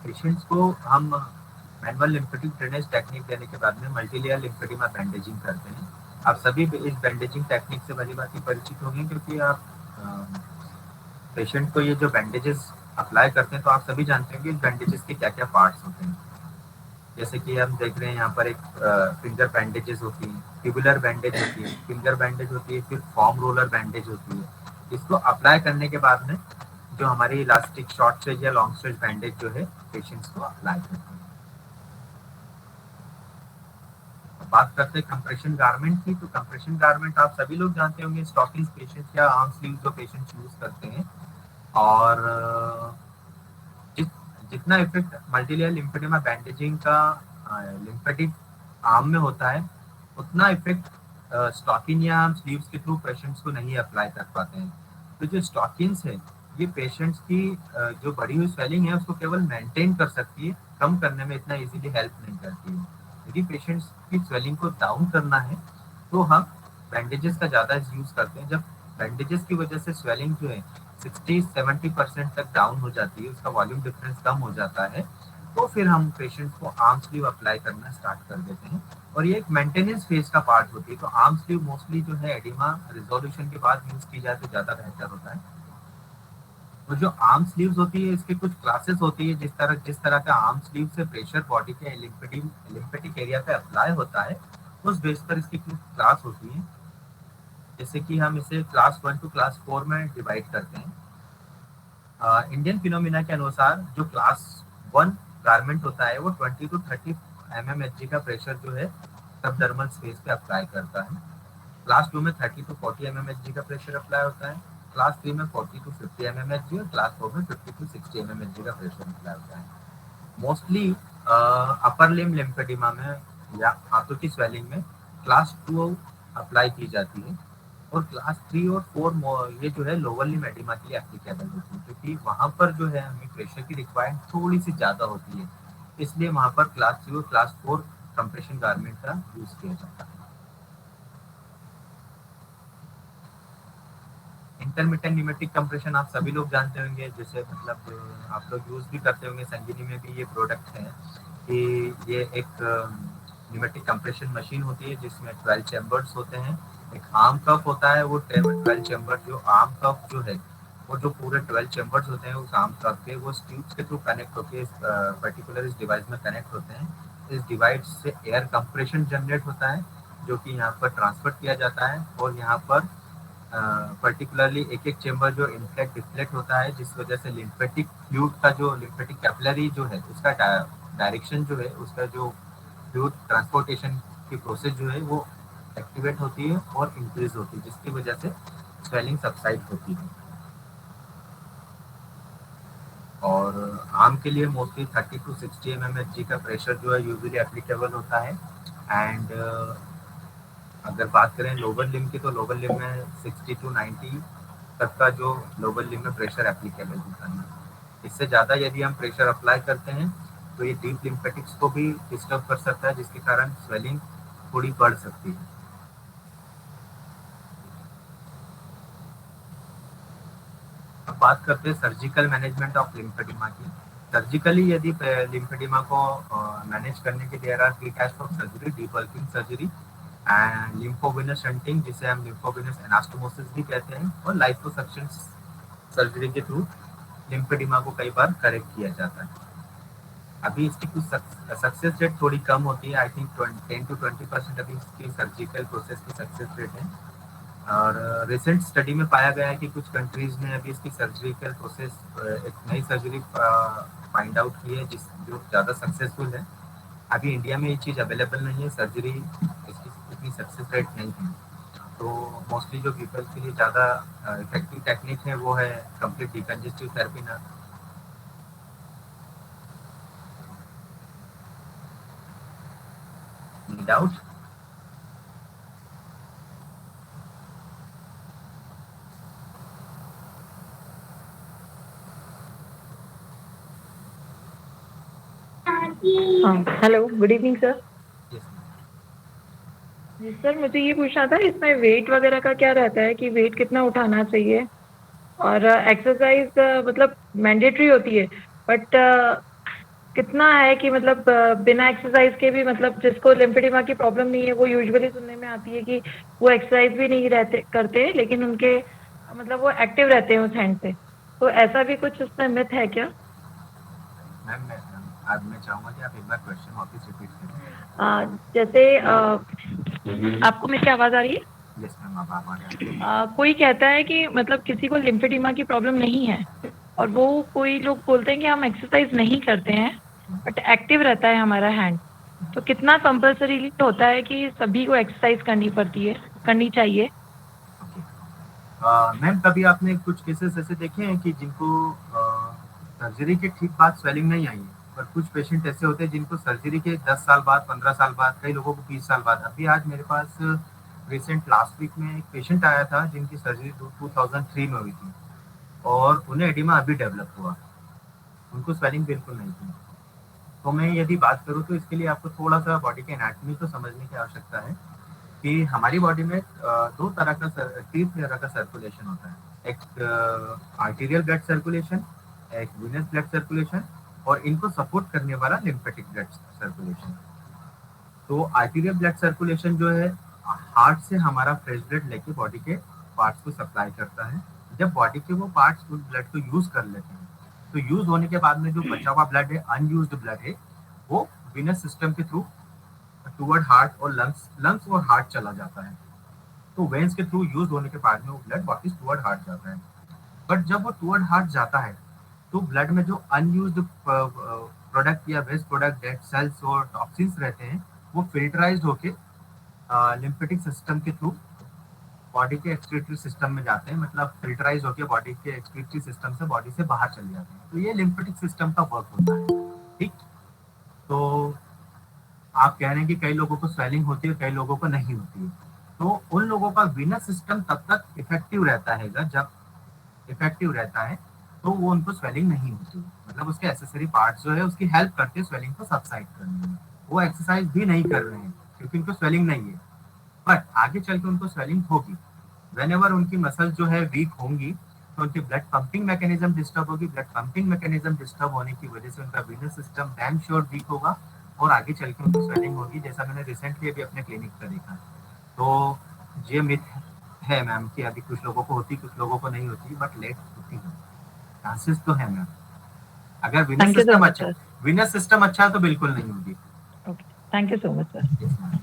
पेशेंट्स को हम मैनुअल लिम्फेटिक ड्रेनेज टेक्निक देने के बाद में मल्टीलेयर लिम्फेडिमा बैंडेजिंग करते हैं। आप सभी इस बैंडेजिंग टेक्निक से भली भांति परिचित होंगे, क्योंकि आप पेशेंट को ये जो बैंडेजेस अप्लाई करते हैं तो आप सभी जानते हैं कि इस बैंडेजेस के क्या क्या पार्ट्स होते हैं। जैसे कि हम देख रहे हैं यहाँ पर एक फिंगर बैंडेजेस होती है, ट्यूबुलर बैंडेज होती है, फिंगर बैंडेज होती है, फिर फॉर्म रोलर बैंडेज होती है। इसको अप्लाई करने के बाद में जो हमारी इलास्टिक शॉर्ट स्ट्रेच या लॉन्ग स्ट्रेच बैंडेज जो है पेशेंट्स को अप्लाई करते हैं। बात करते हैं कंप्रेशन गारमेंट की, तो कंप्रेशन गारमेंट आप सभी लोग जानते होंगे, स्टॉकिंग्स पेशेंट्स या आर्म स्लीव्स जो पेशेंट्स यूज करते हैं। और जितना इफेक्ट मल्टीलेयर लिम्फेडिमा बैंडेजिंग का लिम्फेटिक आर्म में होता है, उतना इफेक्ट स्टॉकिन या स्लीव्स के थ्रू पेशेंट्स को नहीं अप्लाई कर पाते हैं। तो जो स्टॉकिन्स है ये पेशेंट्स की जो बढ़ी हुई स्वेलिंग है उसको केवल मेंटेन कर सकती है, कम करने में इतना इजीली हेल्प नहीं करती है। यदि पेशेंट्स की स्वेलिंग को डाउन करना है तो हम बैंडेजेस का ज़्यादा यूज करते हैं। जब बैंडेजेस की वजह से स्वेलिंग जो है 60-70% तक डाउन हो जाती है, उसका वॉल्यूम डिफरेंस कम हो जाता है, तो फिर हम पेशेंट्स को आर्म स्लीव अप्लाई करना स्टार्ट कर देते हैं। और ये एक मेंटेनेंस फेज का पार्ट होती है। तो आर्म स्लीव मोस्टली जो है एडिमा रिजोल्यूशन के बाद यूज की जाए तो ज़्यादा बेहतर होता है। तो जो आर्म स्लीव्स होती है इसके कुछ क्लासेस होती है। जिस तरह का आर्म स्लीव से प्रेशर बॉडी के लिम्फेटिक एरिया पे अप्लाई होता है, उस बेस पर इसकी कुछ क्लास होती है। जैसे कि हम इसे क्लास 1 टू क्लास 4 में डिवाइड करते हैं। इंडियन फिनोमिना के अनुसार जो क्लास 1 गारमेंट होता है वो 20 to 30 mmHg का प्रेशर जो है सबडर्मल स्पेस पे अप्लाई करता है। क्लास 2 में 30 to 40 mmHg का प्रेशर अप्लाई होता है। क्लास 3 में 40 to 50 mmHg और क्लास 4 में 50 to 60 mmHg का प्रेशर अप्लाई होता है। मोस्टली अपर लिम्ब लिम्फेडिमा में या हाथों की स्वेलिंग में क्लास 2 अप्लाई की जाती है, और क्लास 3 और 4 ये जो है लोअर लिम्ब एडिमा के लिए एप्लीकेबल होती है, क्योंकि वहाँ पर जो है हमें प्रेशर की रिक्वायरमेंट थोड़ी सी ज़्यादा होती है, इसलिए वहाँ पर क्लास 3 और क्लास 4 कंप्रेशन गारमेंट का यूज़ किया जाता है। इंटरमिटेंट न्यूमेटिक कंप्रेशन आप सभी लोग जानते होंगे, जैसे मतलब आप लोग यूज़ भी करते होंगे, संगीनी में भी ये प्रोडक्ट है कि ये एक न्यूमेटिक कंप्रेशन मशीन होती है जिसमें 12 चैम्बर्स होते हैं। एक आर्म कप होता है, वो 12 चैम्बर जो आर्म कप जो है वो जो पूरे 12 चैम्बर्स होते हैं उस आर्म कप के वो ट्यूब्स के थ्रू कनेक्ट होकर इस पर्टिकुलर इस डिवाइस में कनेक्ट होते हैं। इस डिवाइस से एयर कंप्रेशन जनरेट होता है जो कि यहाँ पर ट्रांसफर किया जाता है, और यहाँ पर पर्टिकुलरली एक एक चेम्बर जो इन्फ्लेक्ट डिफ्लेक्ट होता है, जिस वजह से लिम्फेटिक फ्लूइड का जो लिम्फेटिक कैपिलरी जो है उसका डायरेक्शन जो है, उसका जो फ्लूइड ट्रांसपोर्टेशन की प्रोसेस जो है वो एक्टिवेट होती है और इंक्रीज होती है, जिसकी वजह से स्वेलिंग सबसाइड होती है। और आर्म के लिए मोस्टली 30 to 60 mmHg का प्रेशर जो है यूजुअली एप्लीकेबल होता है। एंड अगर बात करें लोअर लिम्ब की, तो लोअर लिम्ब में 60 to 90 तक का जो लोअर लिम्ब में प्रेशर एप्लीकेबल होता है। इससे ज़्यादा यदि हम प्रेशर अप्लाई करते हैं तो ये डीप लिम्फेटिक्स को भी डिस्टर्ब कर सकता है, जिसके कारण स्वेलिंग थोड़ी बढ़ सकती है। अब बात करते हैं सर्जिकल मैनेजमेंट ऑफ लिम्फेडिमा की। सर्जिकली यदि लिम्फेडिमा को मैनेज करने के लिए three types of surgery, debulking surgery and lymphovenous shunting, जिसे हम लिम्फोवेनस एनास्टोमोसिस भी कहते हैं, और लाइपोसक्शन सर्जरी के थ्रू लिम्फेडिमा को कई बार करेक्ट किया जाता है। अभी इसकी कुछ सक्सेस रेट थोड़ी कम होती है, आई थिंक 10 to 20% अभी इसकी सर्जिकल प्रोसेस की सक्सेस रेट है। और रिसेंट स्टडी में पाया गया है कि कुछ कंट्रीज ने अभी इसकी सर्जिकल प्रोसेस एक नई सर्जरी फाइंड आउट की है जो ज़्यादा सक्सेसफुल है। अभी इंडिया में ये चीज़ अवेलेबल नहीं है, सर्जरी इसकी इतनी सक्सेस रेट नहीं है। तो मोस्टली जो पीपल के लिए ज़्यादा इफेक्टिव टेक्निक है वो है कंप्लीट डिकंजेस्टिव थेरेपी ना। Doubt? Hello, good evening sir. Yes. जी सर, मुझे ये पूछना था इसमें वेट वगैरह का क्या रहता है कि वेट कितना उठाना चाहिए और एक्सरसाइज मतलब मैंडेटरी होती है बट कितना है कि मतलब बिना एक्सरसाइज के भी मतलब जिसको लिम्फेडिमा की प्रॉब्लम नहीं है वो यूजुअली सुनने में आती है कि वो एक्सरसाइज भी नहीं रहते करते लेकिन उनके मतलब वो एक्टिव रहते हैं उस हैंड से, तो ऐसा भी कुछ उसमें मिथ है क्या? मैम आज मैं चाहूँगा कि आप एक बार क्वेश्चन वापस रिपीट करें। जैसे आपको मेरी आवाज आ रही है? यस मैम, आप आवाज़ कोई कहता है कि मतलब किसी को लिम्फेडिमा की प्रॉब्लम नहीं है और वो कोई लोग बोलते हैं कि हम एक्सरसाइज नहीं करते हैं बट एक्टिव रहता है हमारा हैंड, तो कितना कंपल्सरीली होता है कि सभी को एक्सरसाइज करनी चाहिए? मैम कभी आपने कुछ केसेस ऐसे देखे हैं कि जिनको सर्जरी के ठीक बाद स्वेलिंग नहीं आई है, पर कुछ पेशेंट ऐसे होते हैं जिनको सर्जरी के 10 साल बाद, 15 साल बाद, कई लोगों को 20 साल बाद। अभी आज मेरे पास रिसेंट लास्ट वीक में एक पेशेंट आया था जिनकी सर्जरी 2003 में हुई थी और उन्हें एडिमा अभी डेवलप हुआ, उनको स्वेलिंग बिल्कुल नहीं थी। तो मैं यदि बात करूँ तो इसके लिए आपको थोड़ा सा बॉडी के एनाटॉमी को समझने की आवश्यकता है कि हमारी बॉडी में तीन तरह का सर्कुलेशन होता है। एक आर्टीरियल ब्लड सर्कुलेशन, एक वीनस ब्लड सर्कुलेशन और इनको सपोर्ट करने वाला लिम्फेटिक ब्लड सर्कुलेशन। तो आर्टीरियल ब्लड सर्कुलेशन जो है हार्ट से हमारा फ्रेश ब्लड लेके बॉडी के पार्ट्स को सप्लाई करता है। जब बॉडी के वो पार्ट्स उस ब्लड को यूज कर लेते हैं तो यूज होने के बाद में जो बचा हुआ ब्लड है, अनयूज्ड ब्लड है, वो वीनस सिस्टम के थ्रू टूवर्ड हार्ट और लंग्स और हार्ट चला जाता है। तो वेन्स के थ्रू यूज होने के बाद में वो ब्लड वापस टूवर्ड हार्ट जाता है। बट जब वो टूवर्ड हार्ट जाता है तो ब्लड में जो अनयूज्ड प्रोडक्ट या वेस्ट प्रोडक्ट, डेड सेल्स और टॉक्सिन्स रहते हैं, वो फिल्टराइज्ड होके लिम्फेटिक सिस्टम के थ्रू बॉडी के एक्सक्रीटरी सिस्टम में जाते हैं, मतलब फिल्टराइज होकर बॉडी के एक्सक्रीटरी सिस्टम से बॉडी से बाहर चले जाते हैं। तो ये लिम्फेटिक सिस्टम का वर्क होता है। ठीक, तो आप कह रहे हैं कि कई लोगों को स्वेलिंग होती है, कई लोगों को नहीं होती है। तो उन लोगों का वीनस सिस्टम तब तक इफेक्टिव रहता है, जब इफेक्टिव रहता है तो वो उनको स्वेलिंग नहीं होती, मतलब उसके एसेसरी पार्ट्स जो है उसकी हेल्प करते हैं स्वेलिंग को सबसाइड करने में। वो एक्सरसाइज भी नहीं कर रहे हैं क्योंकि उनको स्वेलिंग नहीं है, बट आगे चल के उनको स्वेलिंग होगी। व्हेनेवर उनकी मसल जो है वीक होंगी तो उनकी ब्लड पंपिंग मैकेनिज्म डिस्टर्ब होगी। ब्लड पंपिंग मैकेनिज्म डिस्टर्ब होने की वजह से उनका venous system damn sure weak होगा और आगे चल के उनको स्वेलिंग होगी, जैसा मैंने रिसेंटली अभी अपने क्लिनिक पर देखा। तो ये मिथ है मैम कि अभी कुछ लोगों को होती, कुछ लोगों को नहीं होती, बट लेट होती है, चांसेस तो है मैम। अगर विनस सिस्टम अच्छा है तो बिल्कुल नहीं होगी। Okay, thank you so much sir. Yes, ma'am.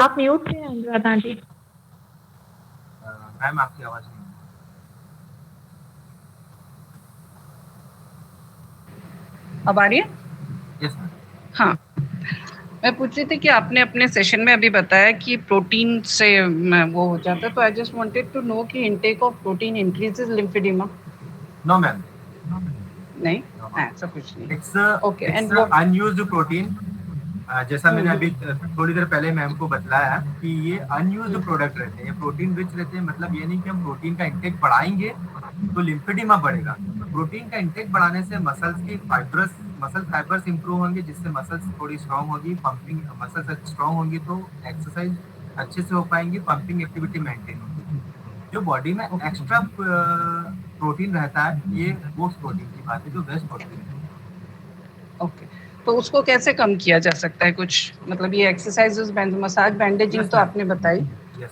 आप म्यूट थे अनुराधा आंटी। मैम आपकी आवाज नहीं है। अब आ रही है? Yes ma'am. हाँ, मैं पूछ रही थी कि आपने अपने सेशन में अभी बताया कि प्रोटीन से वो हो जाता है, तो I just wanted to know कि intake of protein increases lymphedema. No ma'am, नहीं, ऐसा कुछ नहीं। It's Okay, and it's unused protein. जैसा मैंने अभी थोड़ी देर पहले मैम को बतलाया कि ये अनयूज्ड प्रोडक्ट रहते हैं, ये प्रोटीन रिच रहते हैं। मतलब ये नहीं कि हम प्रोटीन का इंटेक बढ़ाएंगे तो लिम्फेडिमा बढ़ेगा। प्रोटीन का इंटेक बढ़ाने से मसल फाइबर्स इंप्रूव होंगे, जिससे मसल्स थोड़ी स्ट्रांग होगी, पंपिंग मसल्स स्ट्रांग होंगी तो एक्सरसाइज अच्छे से हो पाएंगी, पंपिंग एक्टिविटी मेंटेन होगी। जो बॉडी में एक्स्ट्रा प्रोटीन रहता है, ये वो प्रोटीन की बात है जो वेस्ट प्रोटीन है। ओके, तो उसको कैसे कम किया जा सकता है? कुछ मतलब ये एक्सरसाइजेस, मसाज, बैंडेजिंग तो आपने बताई,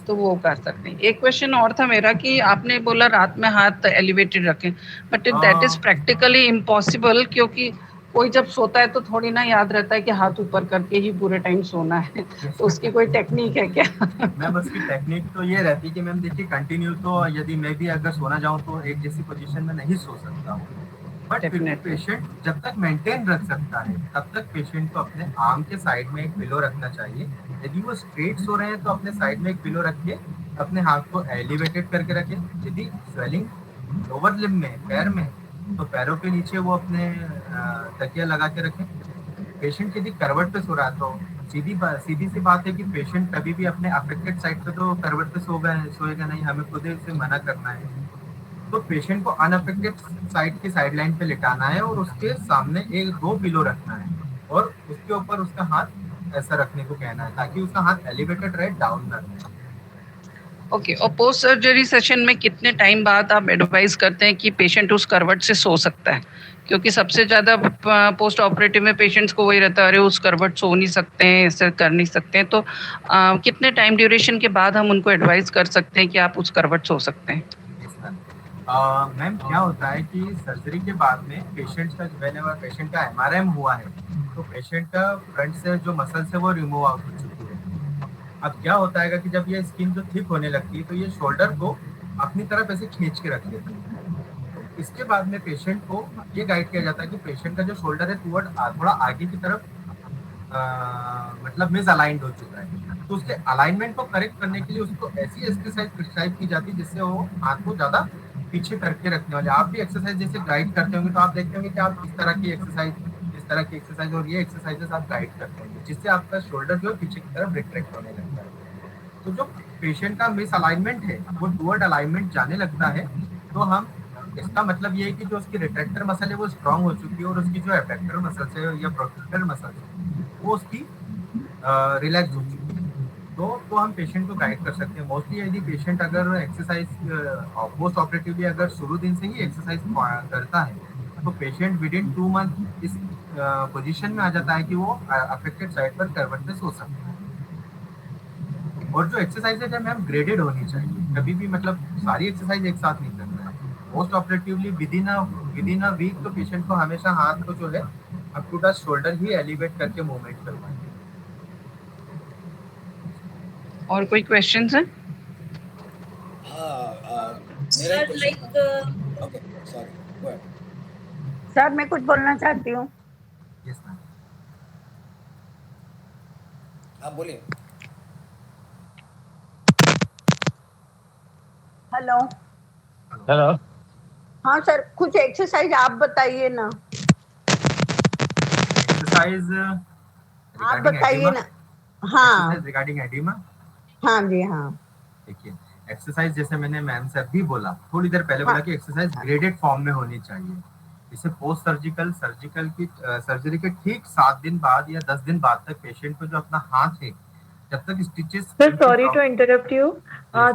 तो वो कर सकते हैं। एक क्वेश्चन और था मेरा कि आपने बोला रात में हाथ एलिवेटेड रखें, but that is practically impossible, क्योंकि कोई जब सोता है तो थोड़ी ना याद रहता है कि हाथ ऊपर करके ही पूरे टाइम सोना है। तो उसकी कोई टेक्निक है क्या? मैम उसकी टेक्निक तो ये रहती है कि मैम देखिए कंटिन्यू तो यदि मैं भी अगर सोना जाऊँ तो एक जैसी पोजीशन में नहीं सो सकता हूँ। बट फिर भी Definitely. पेशेंट जब तक मेंटेन रख सकता है तब तक पेशेंट को अपने आर्म के साइड में एक पिलो रखना चाहिए। यदि वो स्ट्रेट सो रहे हैं तो अपने साइड में एक पिलो रखिए, अपने हाथ को एलिवेटेड करके रखें। यदि स्वेलिंग लोअर लिम्ब में पैर में तो पैरों के नीचे वो अपने तकिया लगा के रखें। पेशेंट यदि करवट पे सो रहा है तो सीधी सी बात है कि पेशेंट कभी भी अपने अफेक्टेड साइड पे तो करवट पे सोएगा नहीं, हमें खुद ही उसे मना करना है। तो पेशेंट को अनअफेक्टेड साइड की साइडलाइन पे लिटाना है और उसके सामने एक 2 पिलो रखना है और उसके ऊपर उसका हाथ ऐसा रखने को कहना है ताकि उसका हाथ एलिवेटेड रहे, डाउन ना रहे। ओके, और पोस्ट सर्जरी सेशन में कितने टाइम बाद आप एडवाइस करते हैं कि पेशेंट उस करवट से सो सकता है? क्योंकि सबसे ज़्यादा पोस्ट ऑपरेटिव में पेशेंट्स को वही रहता है, अरे उस करवट सो नहीं सकते हैं, ऐसे कर नहीं सकते हैं। तो कितने टाइम ड्यूरेशन के बाद हम उनको एडवाइस कर सकते हैं कि आप उस करवट सो सकते हैं? मैम क्या होता है कि सर्जरी के बाद में पेशेंट का व्हेनेवर पेशेंट का एमआरएम हुआ है तो पेशेंट का फ्रंट से जो मसल्स है वो रिमूव आउट हो चुकी है। अब क्या होता है कि जब ये स्किन जो थिक होने लगती है तो ये शोल्डर को अपनी तरफ ऐसे खींच के रख लेती है। तो इसके बाद में पेशेंट को ये गाइड किया जाता है कि पेशेंट का जो शोल्डर है टुवर्ड थोड़ा आगे की तरफ मतलब मिस अलाइंड हो चुका है। तो उसके अलाइनमेंट को करेक्ट करने के लिए उसको ऐसी एक्सरसाइज प्रिस्क्राइब की जाती है जिससे वो हाथ को ज्यादा पीछे करके रखने वाले। आप भी एक्सरसाइज जैसे गाइड करते होंगे तो आप देखते होंगे कि आप इस तरह की एक्सरसाइज और ये एक्सरसाइजेस आप गाइड करते होंगे जिससे आपका शोल्डर जो है पीछे की तरफ रिट्रैक्ट होने लगता है। तो जो पेशेंट का मिस अलाइनमेंट है वो टुवर्ड अलाइनमेंट जाने लगता है तो हम इसका मतलब ये है कि जो उसकी रिट्रैक्टर मसल है वो स्ट्रांग हो चुकी है और उसकी जो एफेक्टर मसल है या प्रोटेक्टर मसल है वो उसकी रिलैक्स हो चुकी है। तो हम पेशेंट को गाइड कर सकते हैं। मोस्टली यदि पेशेंट अगर एक्सरसाइज पोस्ट ऑपरेटिवली अगर शुरू दिन से ही एक्सरसाइज करता है तो पेशेंट विद इन 2 मंथ इस पोजीशन में आ जाता है कि वो अफेक्टेड साइड पर करवट पे सो सकता है। और जो एक्सरसाइजेज है मैम ग्रेडेड होनी चाहिए, कभी भी मतलब सारी एक्सरसाइज एक साथ नहीं करना है। Post operatively within a week तो पेशेंट को हमेशा हाथ को जो है अप टू द शोल्डर ही एलिवेट करके मूवमेंट करवाएं। और कोई क्वेश्चंस हैं? Sir, like, Okay, sorry. Go ahead. Sir मैं कुछ बोलना चाहती हूँ। Yes ma'am. आप बोलिए। Hello hello. हाँ सर, कुछ एक्सरसाइज आप बताइए ना। एक्सरसाइज आप बताइए ना। हाँ रिगार्डिंग एडिमा। हाँ जी हाँ। देखिए एक्सरसाइज जैसे मैंने मैम से अभी बोला थोड़ी देर पहले बोला कि एक्सरसाइज ग्रेडेड फॉर्म में होनी चाहिए। इसे पोस्ट सर्जिकल की सर्जरी के ठीक 7 दिन बाद या 10 दिन बाद तक पेशेंट को जो अपना हाथ है जब तक stitches. Sir sorry to interrupt you,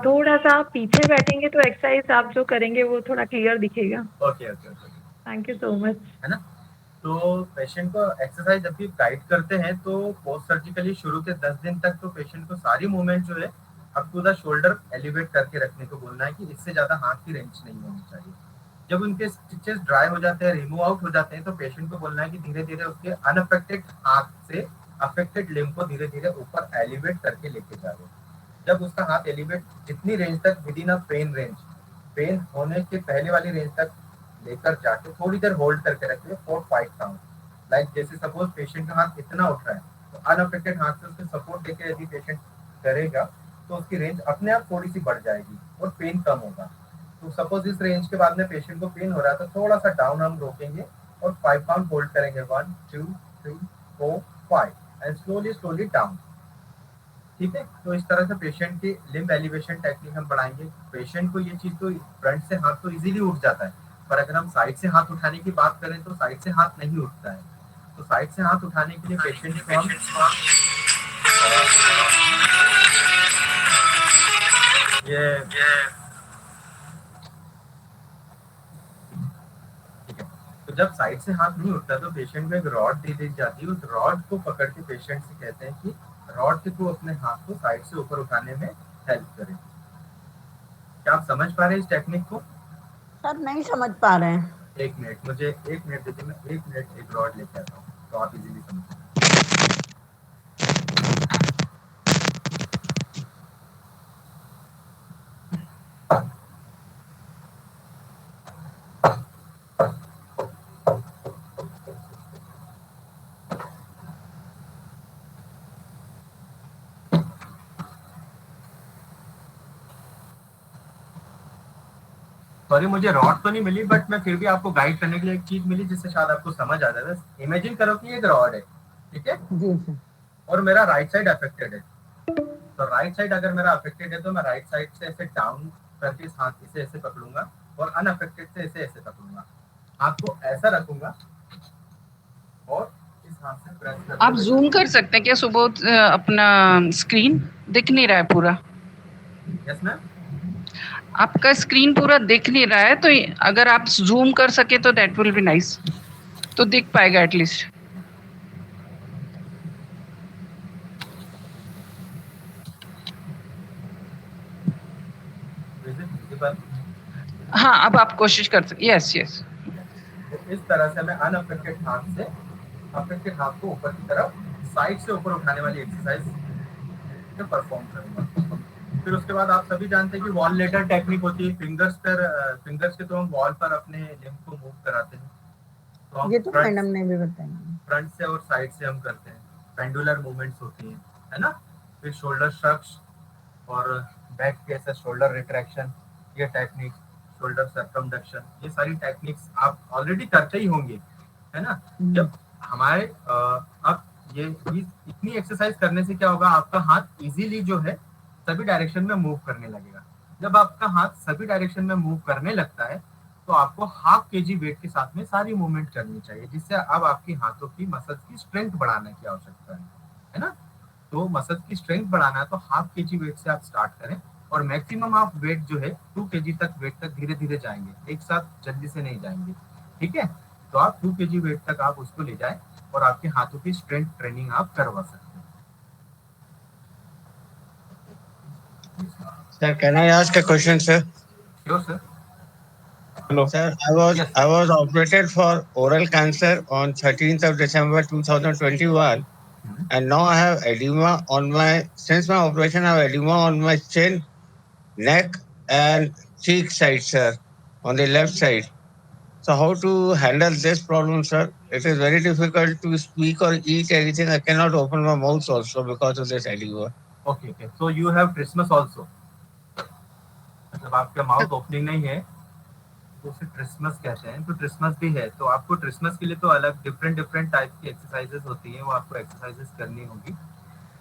थोड़ा सा आप पीछे बैठेंगे तो एक्सरसाइज आप जो करेंगे वो थोड़ा क्लियर दिखेगा। Okay thank you so much. है ना। तो पेशेंट को एक्सरसाइज जब भी गाइड करते हैं तो पोस्ट सर्जिकली शुरू के 10 दिन तक तो पेशेंट को सारी मूवमेंट जो है up to the shoulder elevate करके रखने को बोलना है कि इससे ज्यादा हाथ की रेंज नहीं होनी चाहिए। जब उनके स्टिचेस ड्राई हो जाते हैं, रिमूव आउट हो जाते हैं तो पेशेंट को बोलना है कि धीरे धीरे उसके अनअफेक्टेड हाथ से अफेक्टेड लिम्ब को धीरे धीरे ऊपर एलिवेट करके लेके जाओ। जब उसका हाथ एलिवेट जितनी रेंज तक विद इन अ पेन होने के पहले वाली रेंज तक लेकर जाके थोड़ी देर होल्ड करके रखिए 4-5 काउंट। लाइक जैसे सपोज पेशेंट का हाथ इतना उठ रहा है तो अनअफेक्टेड हाथ से उसके सपोर्ट देके यदि पेशेंट करेगा तो उसकी रेंज अपने आप थोड़ी सी बढ़ जाएगी और पेन कम होगा। तो सपोज इस रेंज के बाद में पेशेंट को पेन हो रहा है तो थोड़ा सा डाउन हम रोकेंगे और 5 काउंट होल्ड करेंगे 1 2 3 4 5 एंड स्लोली डाउन। ठीक है। तो इस तरह से पेशेंट की लिम्ब एलिवेशन टेक्निक हम बढ़ाएंगे। पेशेंट को ये चीज तो फ्रंट से हाथ तो इजीली उठ जाता है पर अगर हम साइड से हाथ उठाने की बात करें तो साइड से हाथ नहीं उठता है। तो साइड से हाथ उठाने के लिए पेशेंट को हम ये तो जब साइड से हाथ नहीं उठता तो पेशेंट को एक रॉड दे दी जाती है। उस रॉड को पकड़ के पेशेंट से कहते हैं कि रॉड के थ्रू अपने हाथ को साइड से ऊपर उठाने में हेल्प करें। क्या आप समझ पा रहे हैं इस टेक्निक को? सर नहीं समझ पा रहे हैं। 1 मिनट, मुझे 1 मिनट दीजिए, मैं 1 मिनट एक रॉड लेके आता हूँ तो आप इजीली समझ पाएंगे। सॉरी मुझे रॉड तो नहीं मिली, बट मैं फिर भी आपको गाइड करने के लिए एक चीज मिली जिससे शायद आपको समझ आ जाए। इमेजिन करो कि एक रॉड है, ठीक है, जी सर। और मेरा राइट साइड अफेक्टेड है। तो राइट साइड अगर मेरा अफेक्टेड है तो मैं राइट साइड से ऐसे डाउन करके इस हाथ इसे ऐसे पकड़ूंगा और अनअफेक्टेड से इसे ऐसे पकड़ूंगा। हाथ को ऐसा रखूंगा और इस हाथ से प्रेस करके आप जूम कर सकते हैं क्या सुबोध? अपना स्क्रीन दिख नहीं रहा है पूरा। Yes ma'am. आपका स्क्रीन पूरा दिख नहीं रहा है, तो अगर आप जूम कर सके तो दैट विल बी नाइस, तो दिख पाएगा एटलीस्ट। हाँ, अब आप कोशिश कर सकते। Yes yes. इस तरह से मैं अनअफेक्टेड हाथ से अफेक्टेड हाथ को ऊपर की तरफ साइड से ऊपर उठाने वाली एक्सरसाइज परफॉर्म करूंगा। फिर उसके बाद आप सभी जानते हैं कि वॉल लेटर टेक्निक होती है। फिंगर्स के तो हम वॉल पर अपने लिम्ब को मूव कराते हैं। तो हम ये तो मैडम ने भी बताया। फ्रंट से और साइड से हम करते हैं। पेंडुलर मूवमेंट्स होती हैं, है ना। फिर शोल्डर श्रग्स और बैक के ऐसे शोल्डर रिट्रैक्शन, ये टेक्निक, शोल्डर सर्कमडक्शन, ये सारी टेक्निक्स आप ऑलरेडी करते ही होंगे, है ना। जब हमारे अब ये इतनी एक्सरसाइज करने से क्या होगा, आपका हाथ इजीली जो है सभी डायरेक्शन में मूव करने लगेगा। जब आपका हाथ सभी डायरेक्शन में मूव करने लगता है तो आपको 1/2 kg वेट के साथ में सारी मूवमेंट करनी चाहिए, जिससे अब आपकी हाथों की मसल्स की स्ट्रेंथ बढ़ाने की आवश्यकता है ना। तो मसल्स की स्ट्रेंथ बढ़ाना है तो 1/2 kg वेट से आप स्टार्ट करें और मैक्सिमम आप वेट जो है 2 kg तक वेट तक धीरे धीरे जाएंगे, एक साथ जल्दी से नहीं जाएंगे, ठीक है। तो आप 2 kg वेट तक आप उसको ले जाए और आपके हाथों की स्ट्रेंथ ट्रेनिंग आप करवा सकते हैं। Sir, can I ask a question, sir? Sure sir. Hello. Sir, I was operated for oral cancer on 13th of December 2021, and now I have edema on my. Since my operation, I have edema on my chin, neck, and cheek side, sir, on the left side. So, how to handle this problem, sir? It is very difficult to speak or eat anything. I cannot open my mouth also because of this edema. Okay okay, so you have trismus also, मतलब आपका mouth opening नहीं है तो उसे trismus कहते हैं। तो trismus भी है, तो आपको ट्रिस्मस के लिए तो अलग डिफरेंट टाइप की एक्सरसाइजेस होती हैं, वो आपको एक्सरसाइजेस करनी होगी।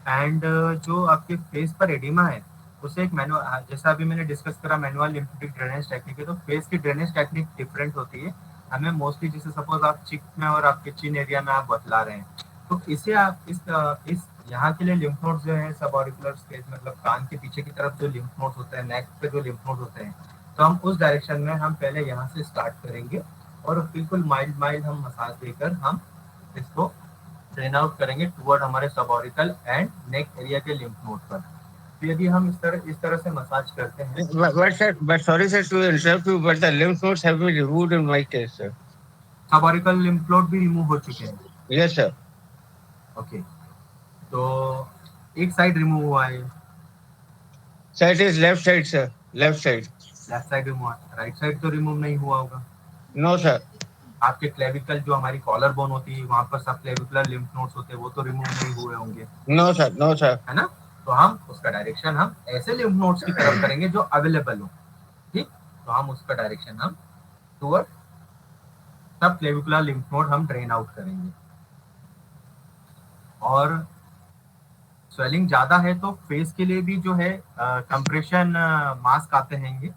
एंड जो आपके फेस पर एडिमा है उसे एक मैनुअल, जैसा अभी मैंने डिस्कस करा मैनुअल लिम्फेटिक ड्रेनेज टेक्निक है, तो फेस की ड्रेनेज टेक्निक डिफरेंट होती है। हमें मोस्टली जैसे सपोज आप चिक में और आपके चिन एरिया में आप बतला रहे हैं, तो इसे आप इस यहाँ के लिए लिम्फ नोड्स जो है सब ऑरिकुलर स्पेस, मतलब कान के पीछे की तरफ जो लिम्फ नोड्स होते हैं, नेक पे जो लिम्फ नोड्स होते हैं, तो हम उस डायरेक्शन में हम पहले यहाँ से स्टार्ट करेंगे और बिल्कुल माइल्ड हम मसाज देकर हम इसको ड्रेन आउट करेंगे टुवर्ड हमारे सबऑरिकल एंड नेक एरिया के लिम्फ नोड पर। तो यदि हम इस तरह से मसाज करते हैं। But sorry sir to interrupt you, but the lymph nodes have been removed in my case, sir. सबऑरिकल लिम्फ नोड भी रिमूव हो चुके हैं? Yes sir. ओके, तो एक साइड रिमूव हुआ है? Sir, it is left side, sir. Left side. Left side remove हुआ, राइट साइड तो रिमूव नहीं हुआ होगा? No sir. आपके क्लेविकल जो हमारी कॉलर बोन होती है वहां पर सब क्लेविकुलर लिम्फ नोड्स होते हैं, वो तो रिमूव नहीं हुए होंगे? No sir, no sir. है ना। तो हम उसका डायरेक्शन हम ऐसे लिम्फ नोड्स की तरफ करेंगे जो अवेलेबल हो, ठीक। तो हम उसका डायरेक्शन हम टुवर्ड सब क्लेविकुलर लिम्फ नोड हम ड्रेन आउट करेंगे। और स्वेलिंग ज्यादा है तो फेस के लिए भी जो है कंप्रेशन मास्क आते हैंगे,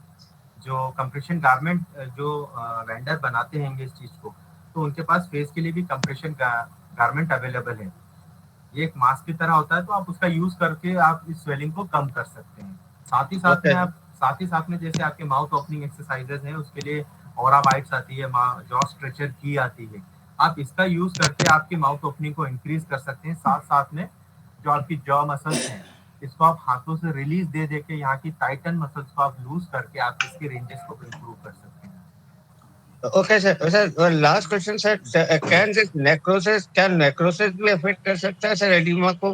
जो कंप्रेशन गारमेंट जो वेंडर बनाते हैंगे इस चीज को, तो उनके पास फेस के लिए भी कंप्रेशन गारमेंट अवेलेबल है। ये एक मास्क की तरह होता है, तो आप उसका यूज करके आप इस स्वेलिंग को कम कर सकते हैं। साथ ही साथ में जैसे आपके माउथ ओपनिंग एक्सरसाइजेज हैं उसके लिए ऑरा बाइट्स आती है, जॉ स्ट्रेचर की आती है, आप इसका यूज करके आपके माउथ ओपनिंग को इंक्रीज कर सकते हैं। साथ में जो आपकी जॉ मसल्स हैं इसको आप हाथों से रिलीज दे के यहाँ की टाइटन मसल्स को आप लूज करके आप इसके रेंजेस को इम्प्रूव कर सकते हैं। Okay sir. Sir, last question sir. Can necrosis भी affect कर सकता है सर एडिमा को?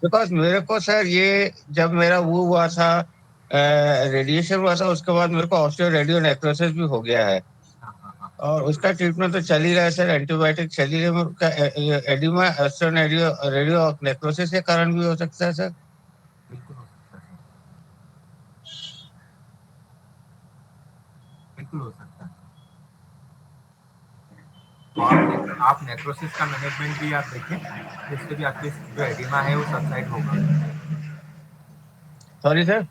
Because मेरे को सर ये जब मेरा वो हुआ था रेडिएशन हुआ था उसके बाद मेरे को ऑस्टियो रेडियो नेक्रोसिस भी हो गया है और उसका ट्रीटमेंट तो चल ही रहा है सर, एंटीबायोटिक चल ही रहा है। एडिमा ऑस्टियो रेडियो नेक्रोसिस के कारण भी हो सकता है सर? बिल्कुल बिल्कुल हो सकता है। तो आप नेक्रोसिस का मैनेजमेंट भी आप देखें, जिससे भी आपकी जो एडिमा है वो सबसाइड होगा। Sorry, sir.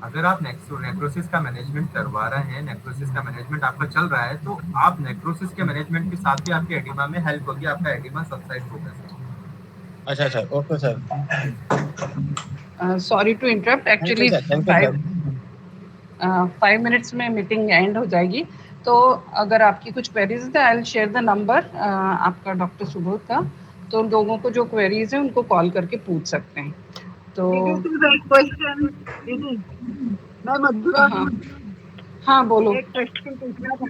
अगर आप नेक्रोसिस का मैनेजमेंट करवा रहे हैं, नेक्रोसिस का मैनेजमेंट आपका चल रहा है, तो आप नेक्रोसिस के मैनेजमेंट के साथ ही आपके एडिमा में हेल्प होगी, आपका एडिमा सबसाइड होगा। अच्छा sir, okay sir. Sorry to interrupt, thank you actually sir, thank you sir. 5 minutes में मीटिंग एंड हो जाएगी। तो अगर आपकी कुछ क्वेरीज है, I will share the number आपका डॉक्टर सुबोध का, तो लोगों को जो क्वेरीज है उनको कॉल करके पूछ सकते हैं। तो क्वेश्चन दीदी, मैं मधुरा हाँ हाँ बोलो एक क्वेश्चन पूछना था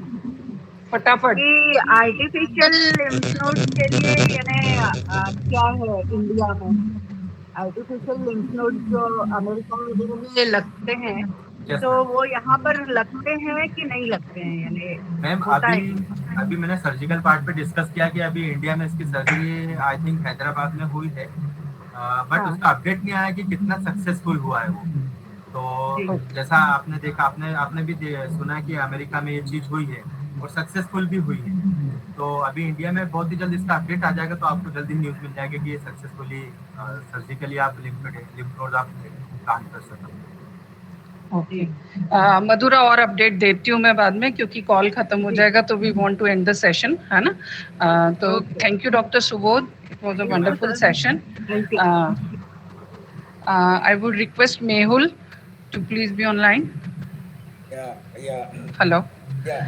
फटाफट। कि आर्टिफिशियल लिम्फ नोड के लिए यानी क्या है इंडिया में? आर्टिफिशियल लिम्फ नोड जो अमेरिका में लगते हैं, Yes, तो ma'am. वो यहाँ पर लगते हैं कि नहीं लगते हैं, यानी मैम होता है अभी मैंने सर्जिकल पार्ट पे डिस्कस किया कि अभी इंडिया में इसकी सर्जरी आई थिंक हैदराबाद में हुई है, बट हाँ। उसका अपडेट नहीं आया कि कितना सक्सेसफुल हुआ है वो। तो जैसा आपने देखा, आपने भी सुना है कि अमेरिका में ये चीज हुई है और सक्सेसफुल भी हुई है। तो अभी इंडिया में बहुत ही जल्द इसका अपडेट आ जाएगा, तो आपको जल्दी न्यूज मिल जाएगा कि ये सक्सेसफुली सर्जिकली आप लिम्फ नोड आप काम कर सकते हैं। ओके मधुरा, और अपडेट देती हूँ मैं बाद में, क्योंकि कॉल खत्म हो जाएगा तो we want to end the session, है ना। तो thank you doctor Subodh, it was a wonderful session. I would request Mehul to please be online. Yeah. Hello, Yeah.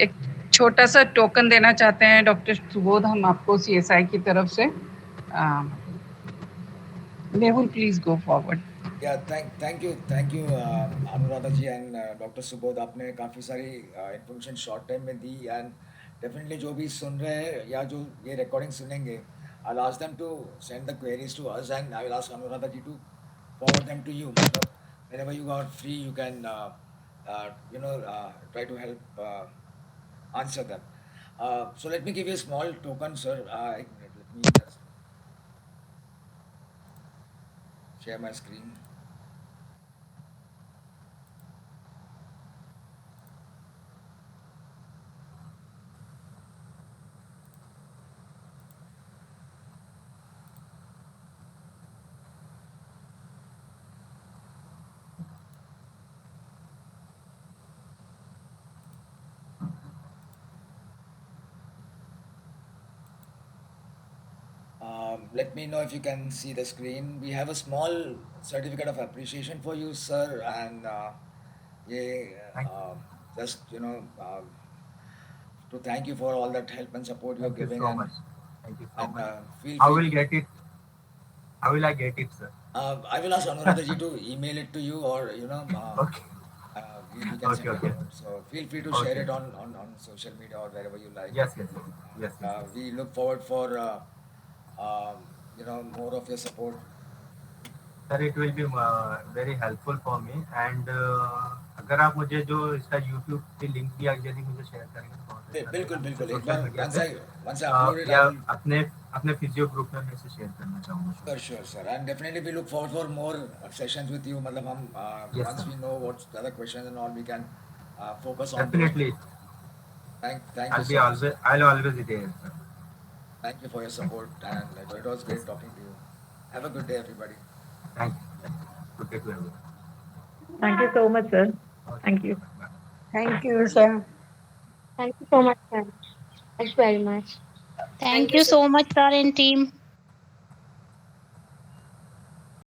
एक छोटा सा टोकन देना चाहते हैं डॉक्टर सुबोध हम आपको CSI की तरफ से। Mehul please go forward. Yeah, thank you, Anuradha ji and doctor Subodh, आपने काफ़ी सारी इन्फॉर्मेशन शॉर्ट टाइम में दी, एंड डेफिनेटली जो भी सुन रहे हैं या जो ये रिकॉर्डिंग सुनेंगे, I'll ask them to send the queries to us, and I will ask Anuradha ji to forward them to you. मतलब whenever you are free, you can try to help answer them. So let me give you a small token, sir. Let me just share my screen. Let me know if you can see the screen. We have a small certificate of appreciation for you, sir, and just to thank you for all that help and support you're giving. Thank you so much. Thank you so And much. feel How free. will get it? How will I get it, sir? I will ask Anuradha ji to email it to you, or Okay. we can send it Okay. out. So feel free to Okay. share it on social media or wherever you like. Yes. We look forward for more of your support. Sir, it will be very helpful for me. And अगर आप मुझे जो इसका YouTube की link भी यदि मुझे share करेंगे तो बहुत अच्छा बिल्कुल रहेगा। बिल्कुल, एक Social बार media once पे, I upload it, या I will अपने फिजियो ग्रुप में मैं इसे शेयर करना चाहूँगा। sure, sir. And definitely we look forward for more sessions with you. मतलब हम Yes, once sir. we know what's the other questions and all, we can focus on Definitely. those. Thank I'll you be so much. I'll always be there, sir. Thank you for your support, and it was great talking to you. Have a good day, everybody. Thank you. Good day to everyone. Thank you so much, sir. Thank you. Bye. Thank you, sir. Thank you so much, sir. Thanks very much. Thank you so much, sir and team.